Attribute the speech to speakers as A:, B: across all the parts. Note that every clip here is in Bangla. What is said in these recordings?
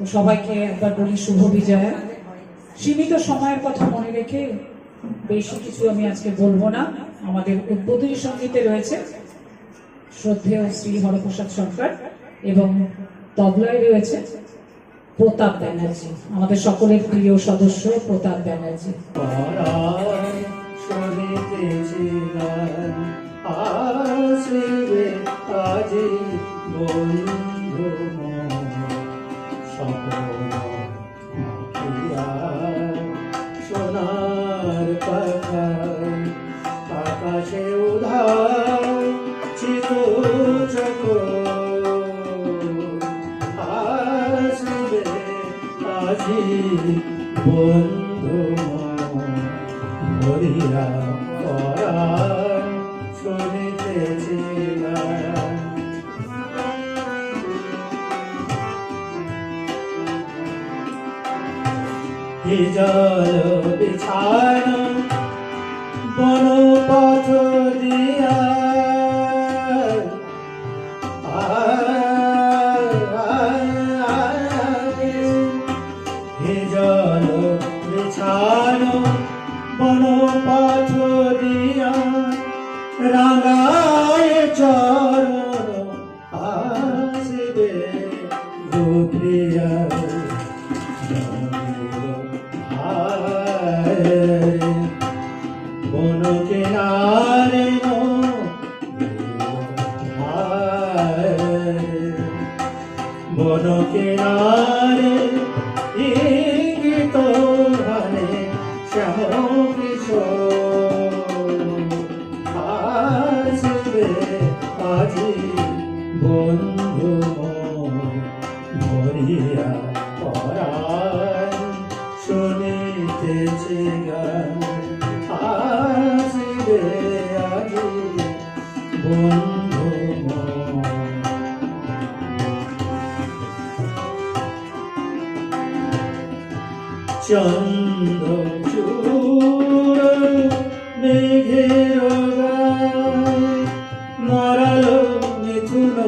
A: তো সবাইকে একবার বলি শুভ বিজয়া। সীমিত সময়ের কথা মনে রেখে বেশি কিছু আমি আজকে বলবো না। আমাদের উদ্বোধনী সঙ্গীতে রয়েছে শ্রদ্ধেয় শ্রী হরপ্রসাদ সরকার এবং তবলায় রয়েছে প্রতাপ ব্যানার্জি, আমাদের সকলের প্রিয় সদস্য প্রতাপ ব্যানার্জি।
B: সোনার পাখায় আকাশে উধার চিত্রচক আসবে আজি বন্ধু ভরিয়া পরাণ শুনিতেছি জল বিছানো বন পথ দিয়া জল বিছানো বন পথ দিয়া রাঙায় চরণ আসিবে ঘুরিয়া বন কিনারে বন কিনারে ইঙ্গিত হানে শ্যাম কিশোর আসবে আজি বন্ধু ভরিয়া পরাণ শুনিতেছি গান আসবে আজি বন্ধু চন্দ্র চূড় মেঘের গায়ে মরালো মিথুন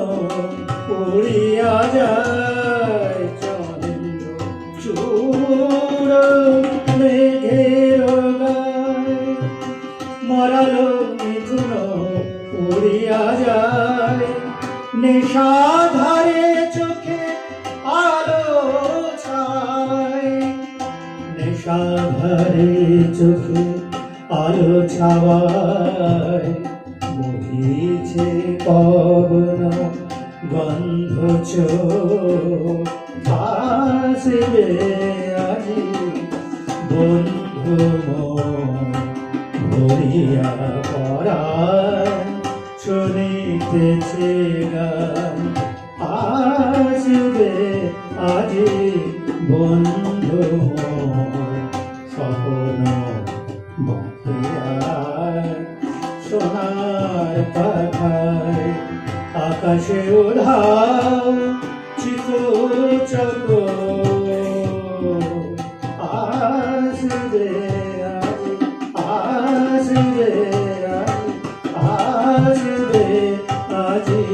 B: উড়িয়া যায়। চন্দ্র চূড় মেঘের গায়ে মরালো মিথুন উড়িয়া যায়। নেশাধারে চোখে আলো ছায়, নেশাধারে চোখে আলো ছাওয়ায় বহিছে পবন গন্ধ চোখ আসবে আজি বন্ধু ভরিয়া পরাণ শুনিতেছে গান আসবে আজি বন্ধু স্বপ্ন সোনার পাখায় আকাশে উধাও চিত্রচক আসবে আসবে আসবে আজি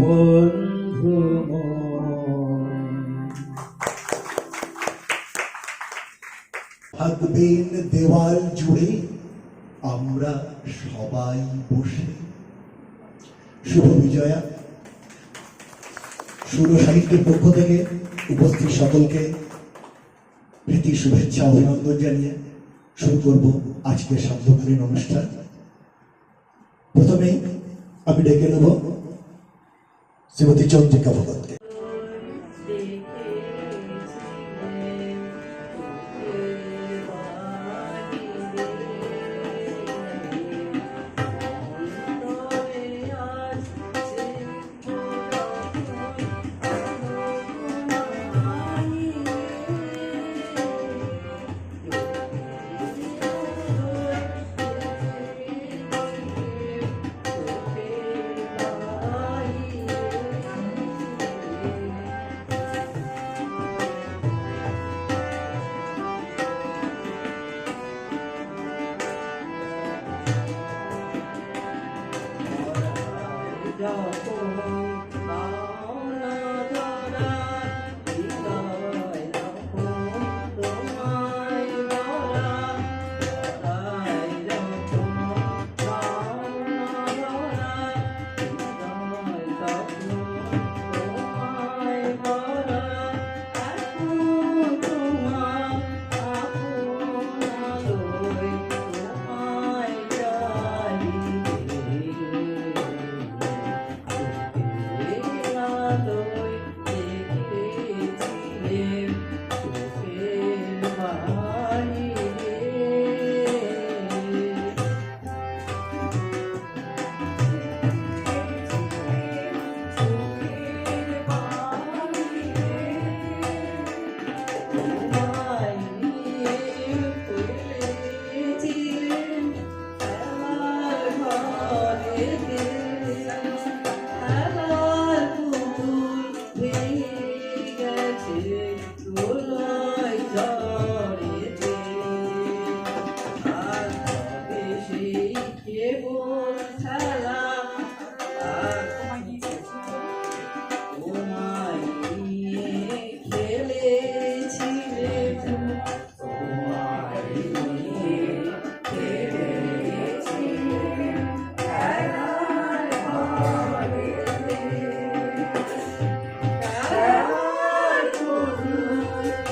B: বন্ধু।
C: থাকবেন দেওয়াল জুড়ে আমরা সবাই বসে। শুভ বিজয়া। সুর সাহিত্যের পক্ষ থেকে উপস্থিত সকলকে প্রীতি শুভেচ্ছা অভিনন্দন জানিয়ে শুরু করব আজকের সান্ধ্যকালীন অনুষ্ঠান। প্রথমেই আমি ডেকে নেব শ্রীমতী চন্দ্রিকা ভগতকে।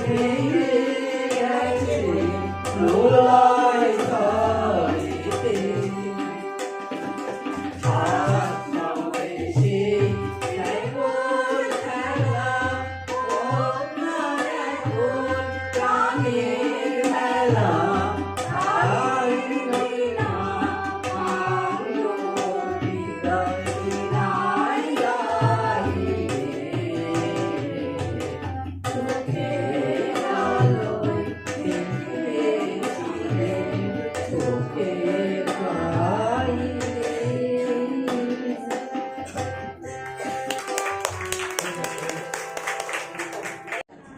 B: ছেড়ে গেছে দোলায় ঘরেতে হাত নামে সে এখন খেলা আপনার এখন প্রাণের মেলা আর না ভালো বিদায় নাই চোখের আলোয় দেখেছিলেন চোখের বাইরে।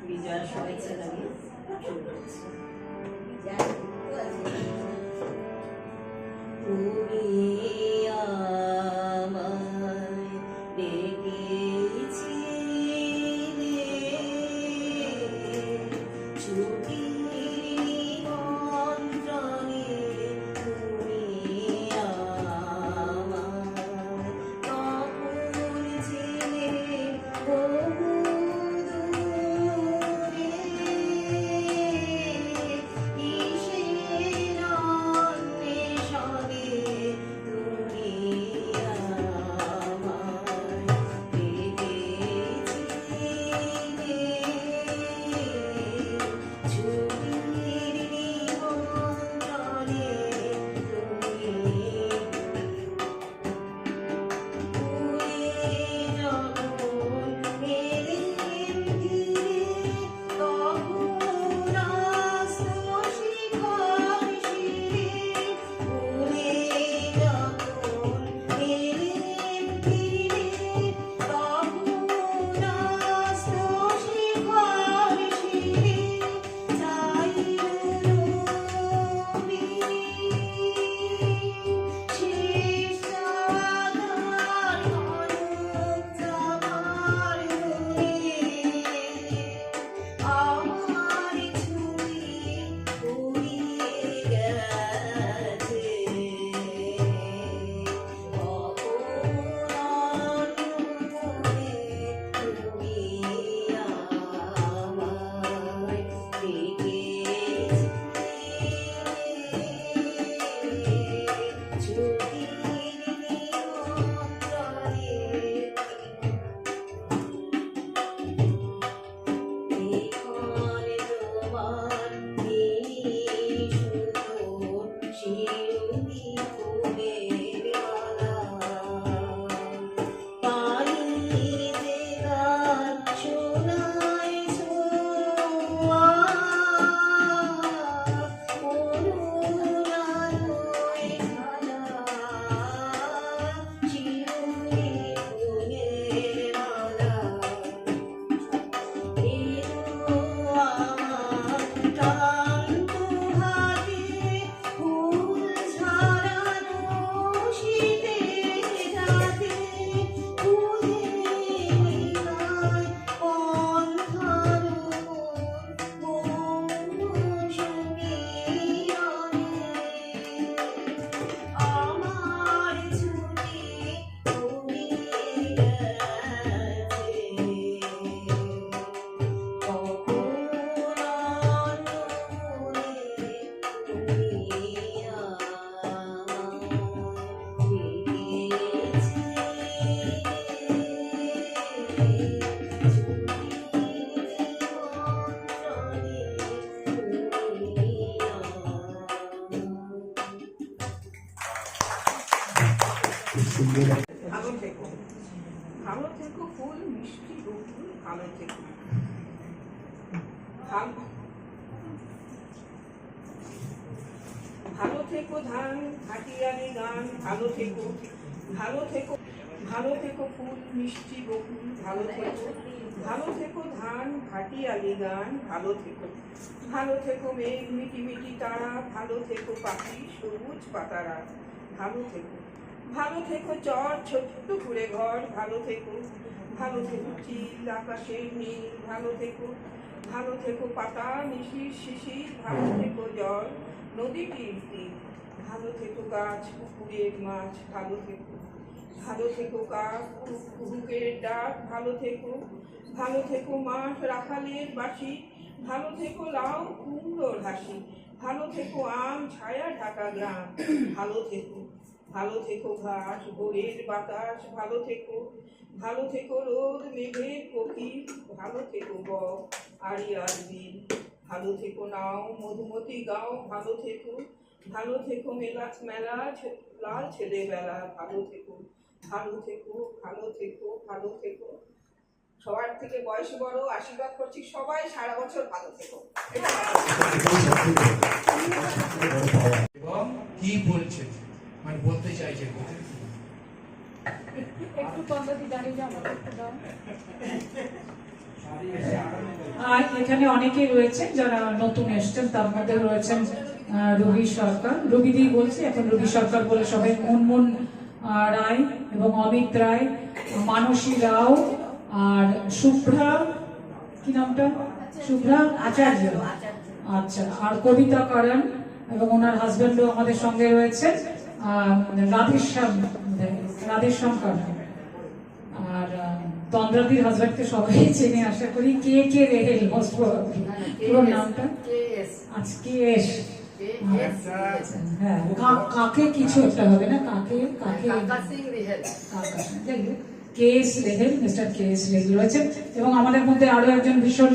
D: বিজয়ের শুভেচ্ছা জানিয়ে শুরু করছি। তুমি আমায় ডেকেছিলে ছুটির নিমন্ত্রণে, তুমি আমায় তখন ছিলে বহু দূরে, কিসের অন্বেষণে তুমি আমায় ডেকেছিলে ছুটির নিমন্ত্রণে, তুমি
E: ভালো থেকো, ভালো থেকো ফুল মিষ্টি বকুল, ভালো থেকো, ভালো থেকো ধান হাটিয়ারি গান, ভালো থেকো, ভালো থেকো, ভালো থেকো ফুল মিষ্টি বকুল, ভালো থেকো, ভালো থেকো ধান ভাটিয়ালি গান, ভালো থেকো, ভালো থেকো মেঘ মিটি মিটি তারা, ভালো থেকো পাখি সবুজ পাতারা, ভালো থেকো, ভালো থেকো চর ছোট্ট কুড়ে ঘর, ভালো থেকো, ভালো থেকো চিল আকাশের নীল, ভালো থেকো, ভালো থেকো পাতা মিশির শিশির, ভালো থেকো জল নদীটির তীর, ভালো থেকো গাছ পুকুরের মাছ, ভালো থেকো, ভালো থেকো কাক কুহুকের ডাক, ভালো থেকো, ভালো থেকো মাঠ রাখালের বাসি, ভালো থেকো লাউ কুমড়োর হাসি, ভালো থেকো আম ছায়া ঢাকা গ্রাম, ভালো থেকো, ভালো থেকো ঘাস ভোরের বাতাস, ভালো থেকো, ভালো থেকো রোদ মেঘের কোকিল, ভালো থেকো বক আড়িয়ার বিল, ভালো থেকো নাও মধুমতি গাও, ভালো থেকো, ভালো থেকো মেলা মেলা লাল ছেলেবেলা, ভালো থেকো, ভালো থেকো, ভালো থেকো, ভালো থেকো। সবার থেকে বয়সে বড় আশীর্বাদ করছি, সবাই সারা বছর ভালো থেকো। এটা
F: এবং কি বলছে মানে বলতে চাইছে
A: একটু তন্দাতি দাঁড়িয়ে যাও, আমাকে একটু দাও। আর এখানে অনেকেই রয়েছেন যারা নতুন এসছেন, তার মধ্যে রয়েছেন রবি সরকার, রবিদি বলছি এখন, রবি সরকার বলে সবাই, মুনমুন রায় এবং অমিত রায়, মানসী রাও আর শুভ্রা, কি নামটা, শুভ্রা আচার্য, আচ্ছা, আর কবিতা কারণ এবং ওনার হাজবেন্ডও আমাদের সঙ্গে রয়েছে, রাধেশ্যাম কারণ। আর তন্দ্রাদির হাজবেন্ডকে সবাই চেনে আশা করি, কে কে রেহেল মোস্ট প্রবাবলি পুরো নামটা, আজকে এস, হ্যাঁ কাকে কিছু একটা হবে না, কাকে কাকে K S Rehel, mister K S Rehel রয়েছেন। এবং আমাদের মধ্যে আরো একজন ভীষণ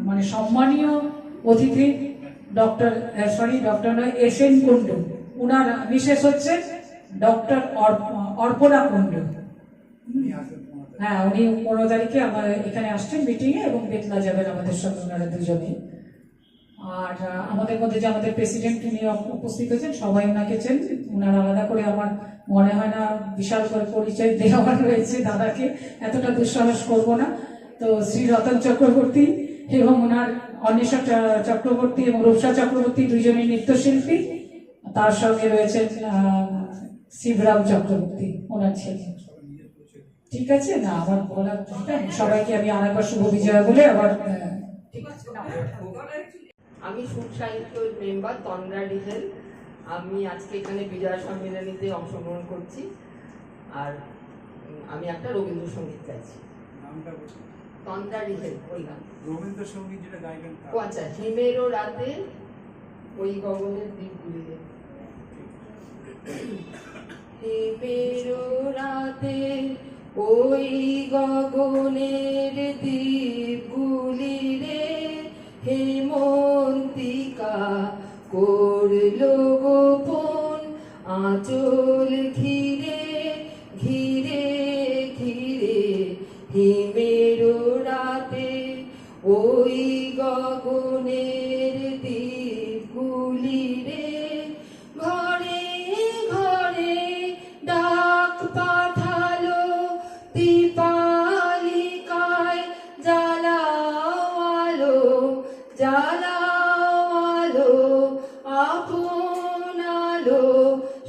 A: মানে সম্মানীয় অতিথি, ডক্টর নয়, এস এন কুন্ডু, উনার বিশেষ হচ্ছে ডক্টর অর্পণা কুন্ডু। হ্যাঁ, উনি 15 তারিখে আমাদের এখানে আসছেন মিটিং এ, এবং বেতলা যাবেন আমাদের সঙ্গে ওনারা দুজনে। আর আমাদের মধ্যে যে আমাদের প্রেসিডেন্ট উনি উপস্থিত হয়েছেন, সবাই ওনাকে চেন, ওনার আলাদা করে আমার মনে হয় না বিশাল করে পরিচয় দেওয়া রয়েছে দাদাকে, এতটা দুঃসাহস করব না। তো শ্রী রতন চক্রবর্তী এবং ওনার অন্বেষা চক্রবর্তী এবং রূপসা চক্রবর্তী দুইজনই নৃত্যশিল্পী, তার সঙ্গে রয়েছেন শিবরাম চক্রবর্তী ওনার ছেলে। ঠিক আছে না, আমার বলার সবাইকে আমি আরেকবার শুভ বিজয় বলে আবার ঠিক আছে।
B: আমি সুর সাহিত্য মেম্বার তন্দ্রা ডিজেল। আমি আজকে এখানে বিজয় সম্মেলনীতে অংশগ্রহণ করছি, আর আমি একটা রবীন্দ্রসঙ্গীত গাইছি। তন্দ্রা ডিজেল বললাম,
F: রবীন্দ্রসঙ্গীত যেটা গাইবেন।
B: ও আচ্ছা, হিমেরও রাতে ওই গগনের দ্বীপগুলিতে, হিমেরও রাতে ওই গগনের দ্বীপগুলি রে, হেমন্তিকা করলো গোপন আঁচল ঘিরে ঘিরে ঘিরে, হিমেরও রাতে ওই গগনের দ্বীপগুলি রে, ঘরে ঘরে ডাক পাঠালো দীপালিকায়, জ্বালাও আলো জ্বালাও আলো, আপন আলো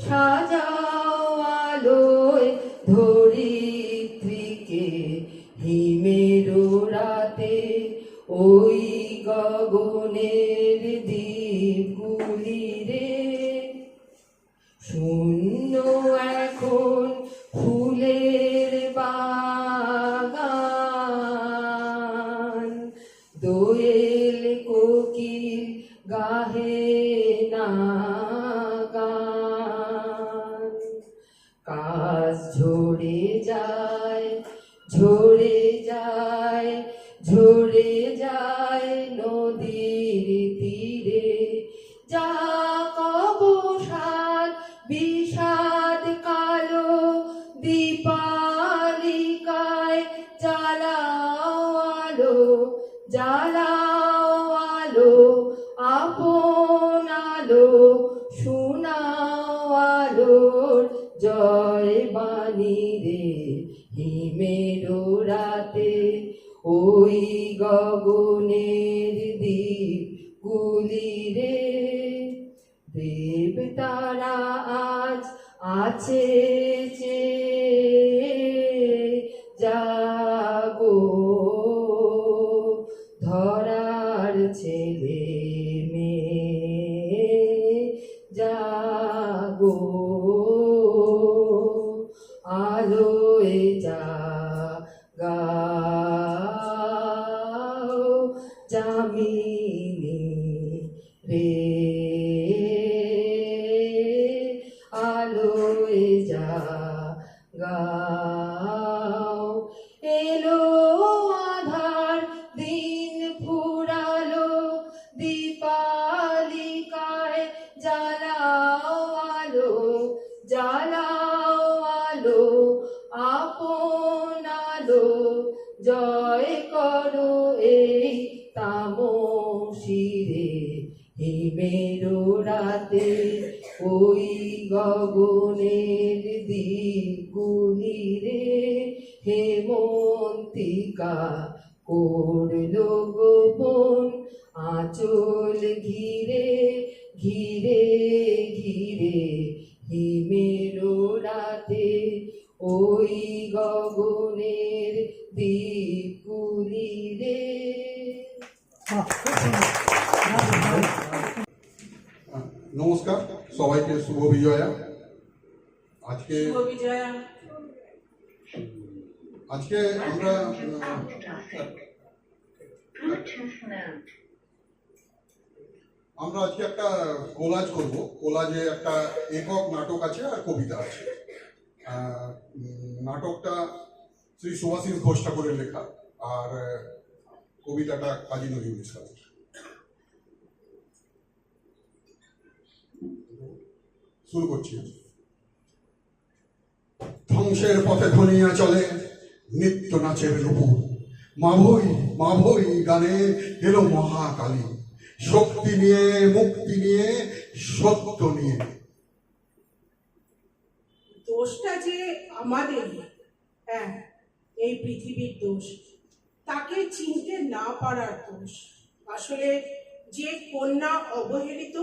B: সাজাও আলোয় ধরিত্রীকে, হিমেরও রাতে ওই গগনের দ্বীপগুলি রে, শূন্য এখন ফুলের বাগান, দোয়েল কোকিল গাহে না গান, কাশ ঝরে যায় ঝরে যায় ঝরে যায় নদীর তীরে, যা কবসাদ বিষাদ কালো দীপালিকায়, জ্বালাও আলো জ্বালাও আলো, আপন আলো শোনাও আলোর জয় বাণী রে, হিমেরও রাতে ওই গগনের দ্বীপগুলি রে, দেব তারা আজ আছে চেয়ে, জাগো ধরার ছেলে মেয়ে, জাগো আলোয় জাগাও করো এই তামসিরে হিমের রাতে ওই গগনের দিকগুলি রে হেমন্তিকা করল গোপন আঁচল ঘিরে ঘিরে ঘিরে হিমের রাতে ওই গগনের দিকগুলি রে।
G: নমস্কার সবাইকে, শুভ বিজয়া। আজকে আমরা আজকে একটা কোলাজ করব। কোলাজে একটা একক নাটক আছে আর কবিতা আছে। নাটকটা শ্রী সুভাষিস ঘোষ ঠাকুরের লেখা আর কবিতাটা কাজী নজরুল ইসলাম। শুরু করছি। ধ্বংসের পথে ধনিয়া চলে নিত্য নাচের নুপুর, মাভই মাভই গানে এলো মহাকালী, শক্তি নিয়ে মুক্তি নিয়ে সত্য নিয়ে।
E: দোষটা যে আমাদের, হ্যাঁ, এই পৃথিবীর দোষ, তাকে চিনতে না পারার দোষ। আসলে যে কন্যা অবহেলিত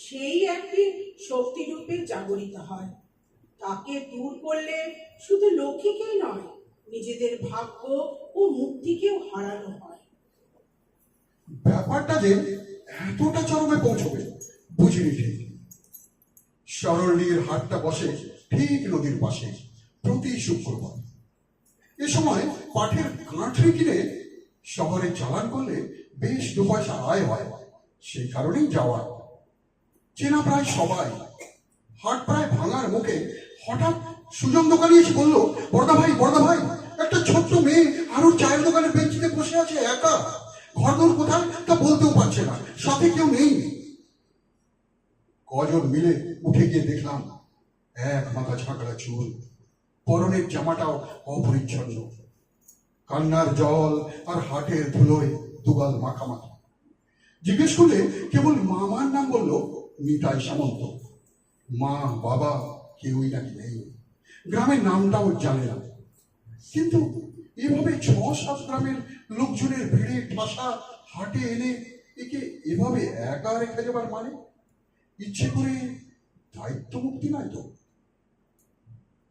E: সেই একদিন শক্তিরূপে জাগরিত হয়। তাকে দূর করলে শুধু লক্ষ্মীকেই নয়, নিজেদের ভাগ্য ও মুক্তিকেও হারানো হয়।
G: ব্যাপারটা যে এতটা চরমে পৌঁছবে বুঝিনি ঠিক। সরলীর হাটটা বসে ঠিক নদীর পাশে প্রতি শুক্রবার। এ সময় পাঠের কাঠরি কিনে শহরে চালান করলে বেশ 2 পয়সা আয় হয়, সেই কারণেই যাওয়া। চেনা প্রায় সবাই। হাট প্রায় ভাঙার মুখে হঠাৎ সুজন দোকানি এসে বললো, বড়দা ভাই একটা ছোট্ট মেয়ে আর ওর চায়ের দোকানের বেঞ্চিতে বসে আছে একা, ঘরদোর কোথায় তা বলতেও পারছে না, সাথে কেউ নেই। কজন মিলে উঠে গিয়ে দেখলাম এক মাথা ঝাঁকড়া চুল, পরনের জামাটাও অপরিচ্ছন্ন, কান্নার জল আর হাটের ধুলোয় দুগাল মাখামাখি। জিজ্ঞেস করলে কেবল মামার নাম বললো নিতাই সামন্ত। মা বাবা কেউই নাকি নেই, গ্রামের নামটাও জানে না। কিন্তু এভাবে 6-7 গ্রামের লোকজনের ভিড়ে ঠাসা হাটে এনে একে এভাবে একা রেখে যাবার মানে ইচ্ছে করে দায়িত্ব মুক্তি নয় তো।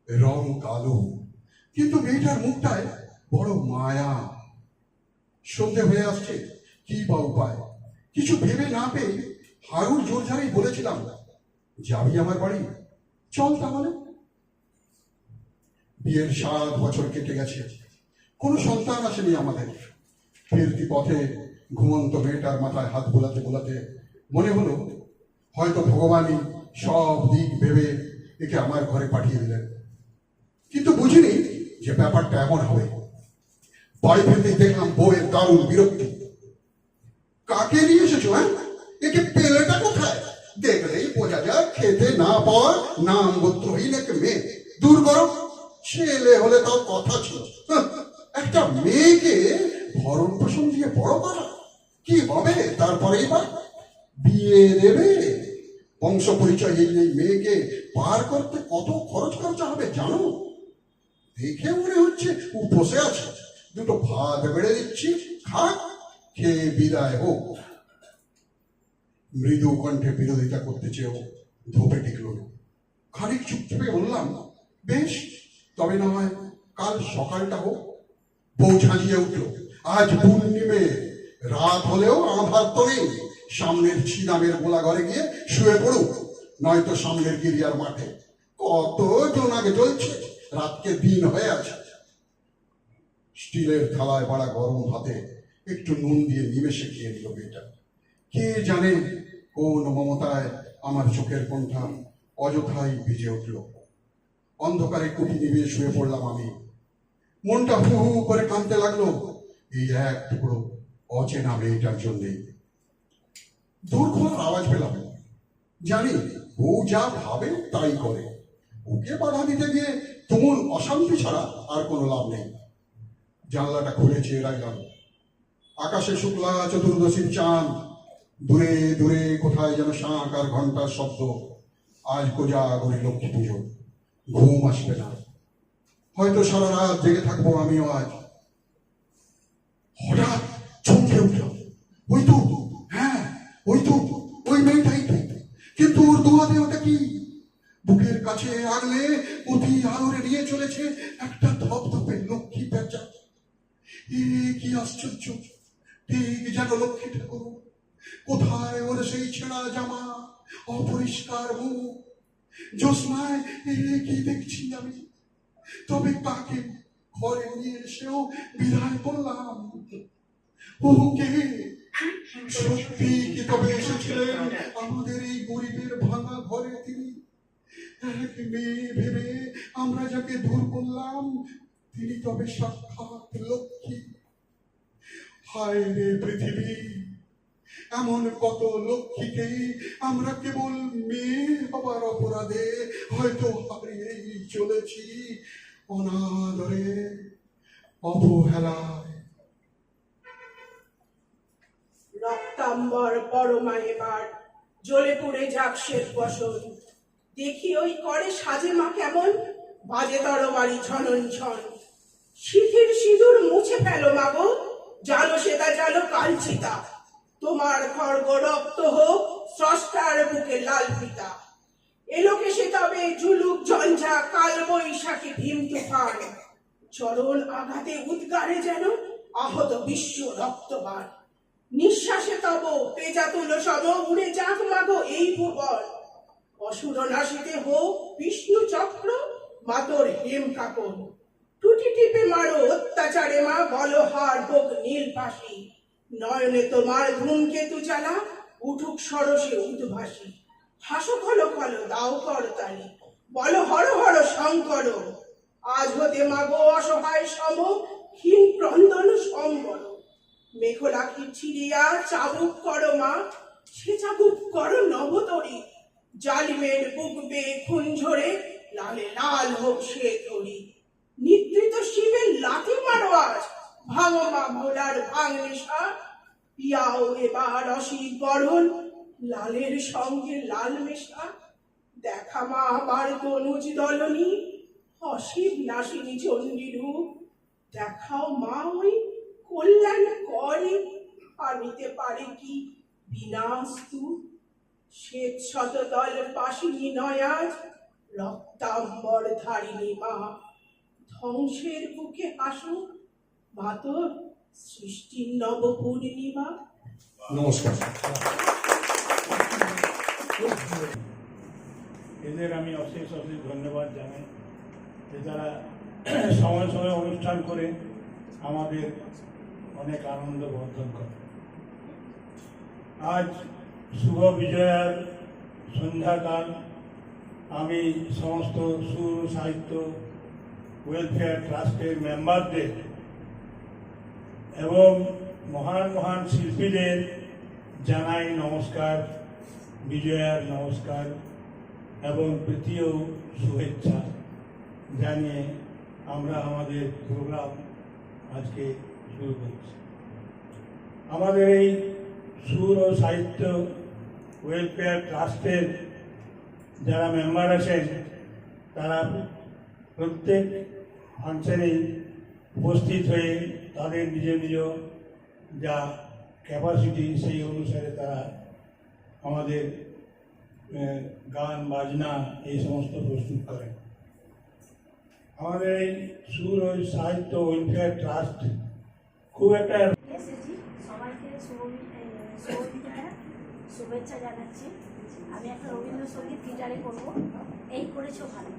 G: রং কালো, কিন্তু মেয়েটার মুখটায় বড় মায়া। সন্ধে হয়ে আসছে, কি বা উপায়? কিছু ভেবে না পেয়ে হারুর জোরঝারেই বলেছিলাম, যাবি আমার বাড়ি, চল তাহলে। বিয়ের 7 বছর কেটে গেছে, কোনো সন্তান আসেনি আমাদের। ফিরতি পথে ঘুমন্ত মেয়েটার মাথায় হাত বোলাতে বোলাতে মনে হলো হয়তো ভগবানই সব দিক ভেবে একে আমার ঘরে পাঠিয়ে দিলেন। কিন্তু বুঝিনি যে ব্যাপারটা এমন হবে। বাড়ি ফিরতেই দেখলাম বউয়ের দারুণ বিরক্তি। কাকে নিয়ে এসেছো? হ্যাঁ, একে পেলেটা কোথায়? দেখলেই বোঝা যায় খেতে না পাওয়া নাম গোত্রহীন এক মেয়ে। দূর করো, ছেলে হলে তাও কথা ছিল। একটা মেয়েকে ভরণ পোষণ দিয়ে বড় করা কি হবে? তারপরে এবার বিয়ে দেবে, বংশ পরিচয় এই মেয়েকে পার করতে কত খরচা হবে জানো? দেখে মনে হচ্ছে উপসে আছে, দুটো ভাত বেড়ে দিচ্ছি, খা, খেয়ে বিদায় হোক। মৃদু কণ্ঠে বিরোধিতা করতে চেয়েও ধোপে টিকল না। খানিক চুপচাপে বললাম, বেশ, তবে না হয় কাল সকালটা হোক। বউ ঝাঁঝিয়ে উঠল, আজ পূর্ণিমে, রাত হলেও আধার তো নেই। সামনের ছিদামের গোলা ঘরে গিয়ে শুয়ে পড়ুক, নয়তো সামনের গিরিয়ার মাঠে। কত জোনাকে জ্বলছে, রাতকে দিন হয়ে আছে। স্টিলের থালায় বাড়া গরম ভাতে একটু নুন দিয়ে নিমেষে খেয়ে নিল মেয়েটা। কে জানে কোন মমতায় আমার চোখের কোণটা অযথাই ভিজে উঠল। অন্ধকারে কুপি নিভিয়ে শুয়ে পড়লাম আমি। মনটা হু হু করে কাঁদতে লাগলো এই এক টুকরো অচেনা মেয়েটার জন্যেই। দূর খোলার আওয়াজ পেলাম। জানি বউ যা ভাবে তাই করে, ওকে বাধা দিতে গিয়ে তুমুল অশান্তি ছাড়া আর কোনো লাভ নেই। জানলাটা খুলে চেয়ে রাখলাম। আকাশে শুক্লা চতুর্দশীর চাঁদ, দূরে দূরে কোথায় যেন শাঁখ আর ঘন্টার শব্দ। আজ কোজা করে লক্ষ্মী পুজো, ঘুম আসবে না, হয়তো সারা রাত জেগে থাকবো আমিও আজ। হঠাৎ চমকে উঠলাম, ওই তো, হ্যাঁ ওই তো, ওই মেয়েটাই তো। কিন্তু ওর দুহাতে ওটা কি? বুকের কাছে আগলে অতি আদরে নিয়ে চলেছে একটা ধপধপে লক্ষ্মী পেঁচা। এ কি আশ্চর্য, ঠিক যেন লক্ষ্মী ঠাকুর। কোথায় ওর সেই ছেঁড়া জামা, অপরিষ্কার মুখ? জ্যোৎস্নায় এ কি দেখছি আমি? তবে তাকে ঘরে নিয়ে এসেও বিদায় করলাম। ওকে সত্যি কি তবে এসেছিলেন আমাদের এই গরিবের ভাঙা ঘরে তিনি? এক মেয়ে ভেবে আমরা যাকে দূর করলাম, তিনি তবে সাক্ষাৎ লক্ষ্মী। হায় রে পৃথিবী, এমন কত লক্ষ্মীকে আমরা কেবল মেয়ে হবার অপরাধে হয়তো হারিয়েই চলেছি, অনাদরে, অবহেলায়।
E: রক্তাম্বর পরমা এবার জ্বলে পুড়ে যাক শেষ বসন। দেখি ওই করে সাজে মা কেমন, বাজে তরবারি ঝনন ঝন। সিঁথির সিঁদুর মুছে ফেলো মাগো, জালো সেটা জালো কালচিতা। তোমার খড়গ রক্ত হোক স্রষ্টার বুকে লাল পিতা। এলোকে সে তবে জুলুক ঝঞ্ঝা, কাল বৈশাখী ভীম তুফান। চরণ আঘাতে উদ্গারে যেন আহত বিশ্ব রক্তবান। নিঃশ্বাসে তব পেজা তুলো সম, উড়ে যাক মাগো এই ভুবন। অসুর নাশিতে হোক বিষ্ণু চক্র, মাতর হেম কাপন। টুটি টিপে মারো অত্যাচারে মা, বলো হার হোক নীল পাশি। নয়নে তোমার ধূমকেতু জ্বালা, উঠুক সরসে উদ্ভাসী। হাসো খলো খলো দাও করতালি, বলো হর হর শঙ্কর। আজ হতে মাগো অসহায় সম, হীন ক্রন্দন সম্বর। মেঘলাখি ছিড়িয়া চাবুক করো মা, সে চাবুক করো নবতরী। জালিমের বুক বেয়ে খুন ঝরে, লালে লাল হোক সে তরি। নিদ্রিত শিবের লাথি মারো আজ, ভাঙো মা ভোলার ভাঙ নেশা। পিয়াও এবার অসির বরণ, লালের সঙ্গে লাল মেশা। দেখা মা আবার তনুজ দলনী, অসীম নাসিনী চণ্ডী রূপ। দেখাও মা ওই কল্যাণ করে, আনিতে পারে কি বিনাশ স্তূপ। শ্বেত শতদল পাশিনী নয়াজ, রক্তাম্বর ধারিণী মা। ধ্বংসের বুকে হাসো মাতর, সৃষ্টির নব পূর্ণিমা।
G: নমস্কার।
H: এদের আমি অশেষ অশেষ ধন্যবাদ জানাই যে তারা সময় সময় অনুষ্ঠান করে আমাদের অনেক আনন্দ বর্ধন করে। আজ শুভ বিজয়ার সন্ধ্যাকাল। আমি সমস্ত সুর সাহিত্য ওয়েলফেয়ার ট্রাস্টের মেম্বারদের এবং মহান মহান শিল্পীদের জানাই নমস্কার, বিজয়ার নমস্কার এবং প্রীতীয় শুভেচ্ছা জানিয়ে আমরা আমাদের প্রোগ্রাম আজকে শুরু করছি। আমাদের এই সুর ও সাহিত্য ওয়েলফেয়ার ট্রাস্টের যারা মেম্বার আছেন তারা প্রত্যেক ফাংশনে উপস্থিত হয়ে তাদের নিজ নিজ যা ক্যাপাসিটি সেই অনুসারে তারা আমাদের গান বাজনা এই সমস্ত প্রস্তুত করেন। আমাদের এই সুর ও সাহিত্য ওয়েলফেয়ার ট্রাস্ট খুব একটা
I: এসেছি, সবাইকে শুভেচ্ছা জানাচ্ছি। আমি একটা রবীন্দ্রসঙ্গীত গিটারে করবো, এই করেছো ভালো।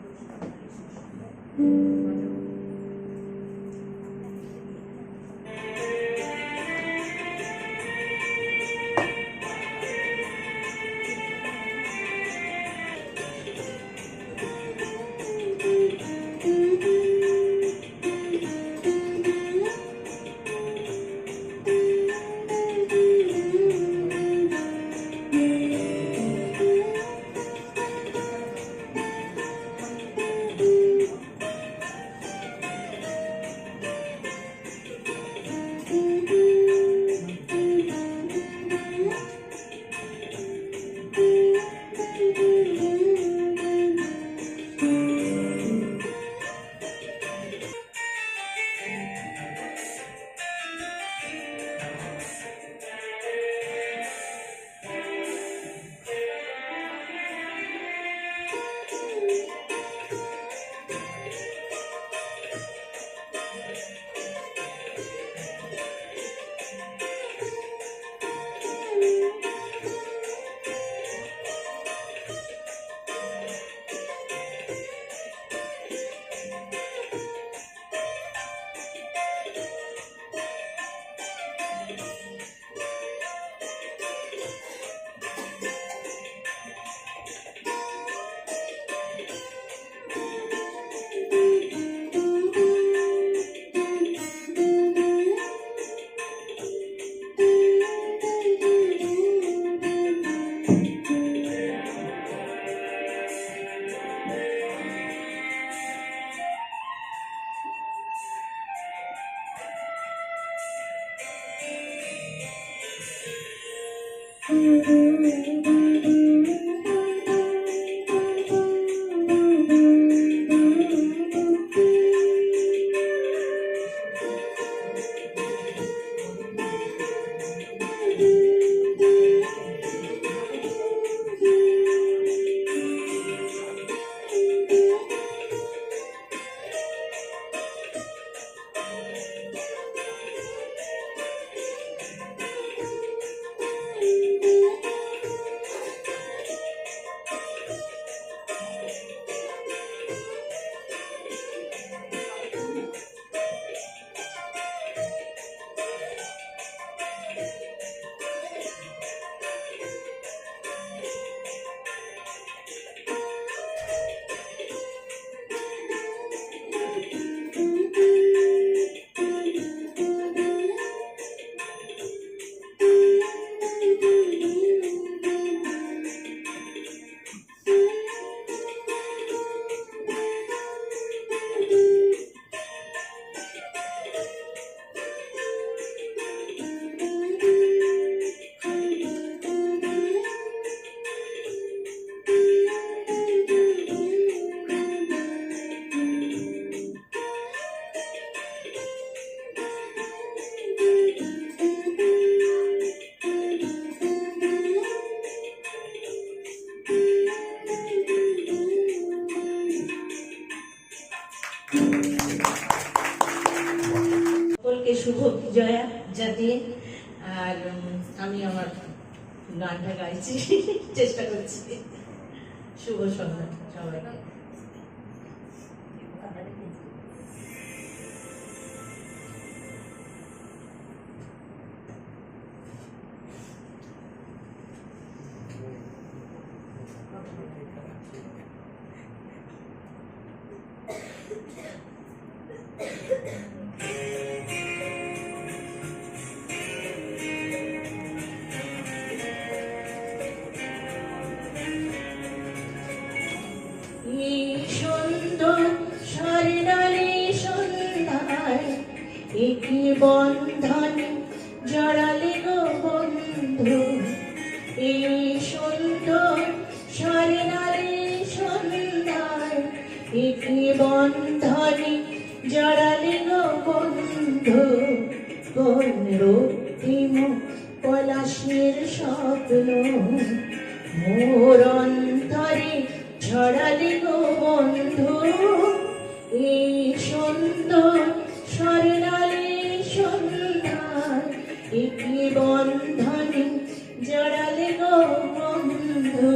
D: সকলকে শুভ বিজয়া জাতিয়ে আর আমি আমার গানটা গাইছি চেষ্টা করছি শুভ সন্ধ্যা সবাইকে এই সুন্দর স্বর্ণালী সন্ধ্যায় একই বন্ধনে জড়ালে গো বন্ধু এই সুন্দর স্বর্ণালী সন্ধ্যায় একই বন্ধনে জড়ালে গো বন্ধু কোন রক্তিম পলাশের স্বপ্ন মোর অন্তরে ছড়ালে গো বন্ধু এই সুন্দর স্বর্ণালী সন্ধ্যায় একই বন্ধনে জড়ালে গো বন্ধু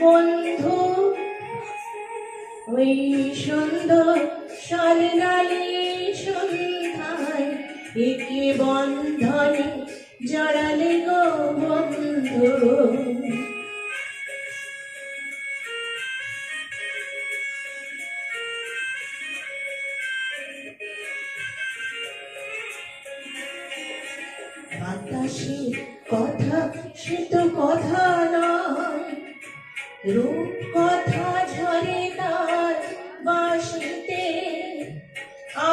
D: বন্ধু ওই সুন্দর স্বর্ণালী সন্ধ্যায় একই বন্ধনে জড়ালে গো বন্ধু বাতাসের কথা সে তো কথা নয় রূপ কথা ঝরে তার বাঁশিতে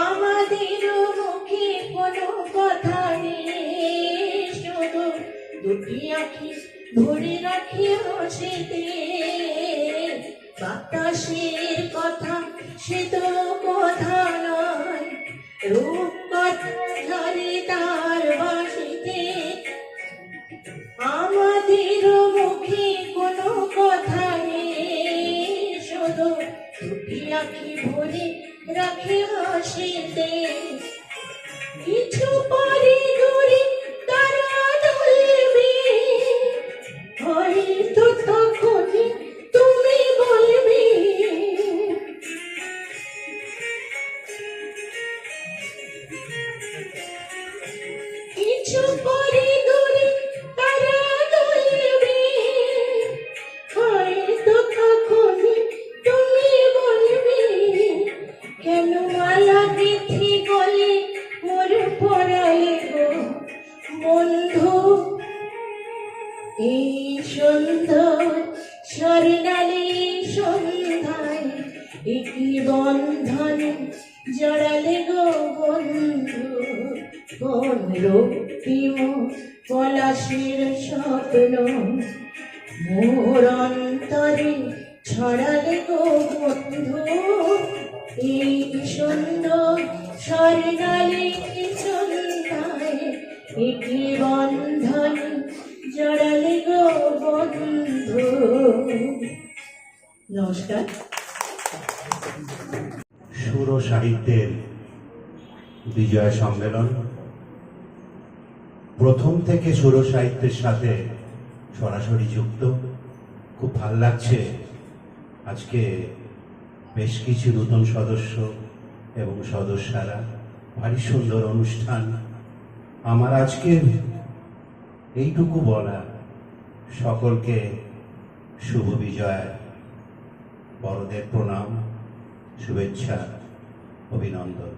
D: আমাদের মুখে কোনো কথা নেই শুধু দুটি আঁখি ভরে রাখি হাসিতে। বাতাসের কথা সে তো কথা নয়, রূপ কথা ঝরে তার বাসিতে। আমাদের মুখে কোনো কথা নেই, শুধু দুটি আঁখি ভরে রাখি হাসিতে। কিছু পরে দূরে তারা ঢলবে, হয়তো তখনই তুমি বলবে। কিছু পরে দূরে তারা ঢলবে, হয়তো তখনই তুমি বলবে। কেন মালা গেথে গলে মোর পরালে গো বন্ধু, এই সুন্দর স্বর্ণালী সন্ধ্যায় একই বন্ধন জড়ালে গো বন্ধু। কোন রক্তিম পলাশের স্বপ্ন মোর অন্তরে ছড়ালে গো বন্ধু। এই সুন্দর স্বর্ণালী সন্ধ্যায় একই বন্ধন জড়ালে গো বন্ধু। নমস্কার।
J: সুর সাহিত্যের বিজয় সম্মেলন, প্রথম থেকে সুর সাহিত্যের সাথে সরাসরি যুক্ত। খুব ভাল লাগছে আজকে বেশ কিছু নতুন সদস্য এবং সদস্যরা, ভারী সুন্দর অনুষ্ঠান। আমার আজকে এইটুকু বলা, সকলকে শুভ বিজয়, বড়দের প্রণাম, শুভেচ্ছা, অভিনন্দন।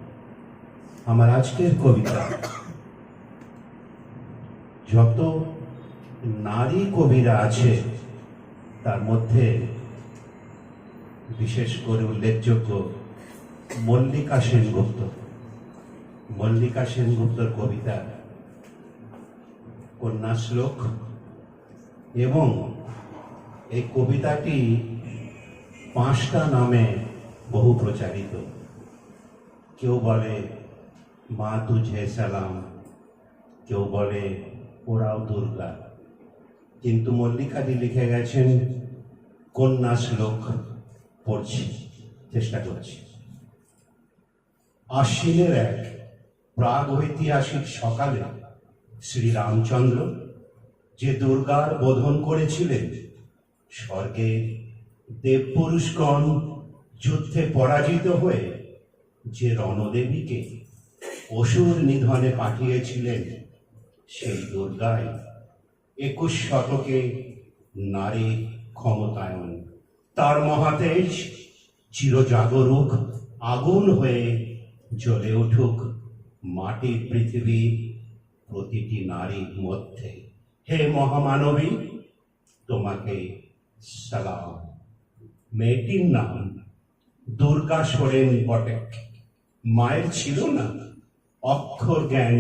J: আমার আজকের কবিতা, যত নারী কবিরা আছে তার মধ্যে বিশেষ করে উল্লেখযোগ্য মল্লিকা সেনগুপ্ত। মল্লিকা সেনগুপ্তর কবিতা কন্যা শ্লোক, এবং এই কবিতাটি 5টা নামে বহু প্রচারিত। কেউ বলে মা তুঝে সালাম, কেউ বলে ওরাও দুর্গা, কিন্তু মল্লিকাজি লিখে গেছেন কন্যা শ্লোক। পড়ছি, চেষ্টা করছি। আশ্বিনের এক প্রাগৈতিহাসিক সকালে শ্রীরামচন্দ্র যে দুর্গার বোধন করেছিলেন, স্বর্গের দেবপুরুষগণ যুদ্ধে পরাজিত হয়ে যে রণদেবীকে অসুর নিধনে পাঠিয়েছিলেন, সেই দুর্গাই 21 শতকে নারীর ক্ষমতায়ন। তার মহাতেজ চিরজাগরুক আগুন হয়ে জ্বলে উঠুক মাটির পৃথিবীর প্রতিটি নারীর মধ্যে। হে মহামানবী, তোমাকে সালাম। মেয়েটির নাম দুর্গা সোরেন বটেক। মায়ের ছিল না অক্ষর জ্ঞান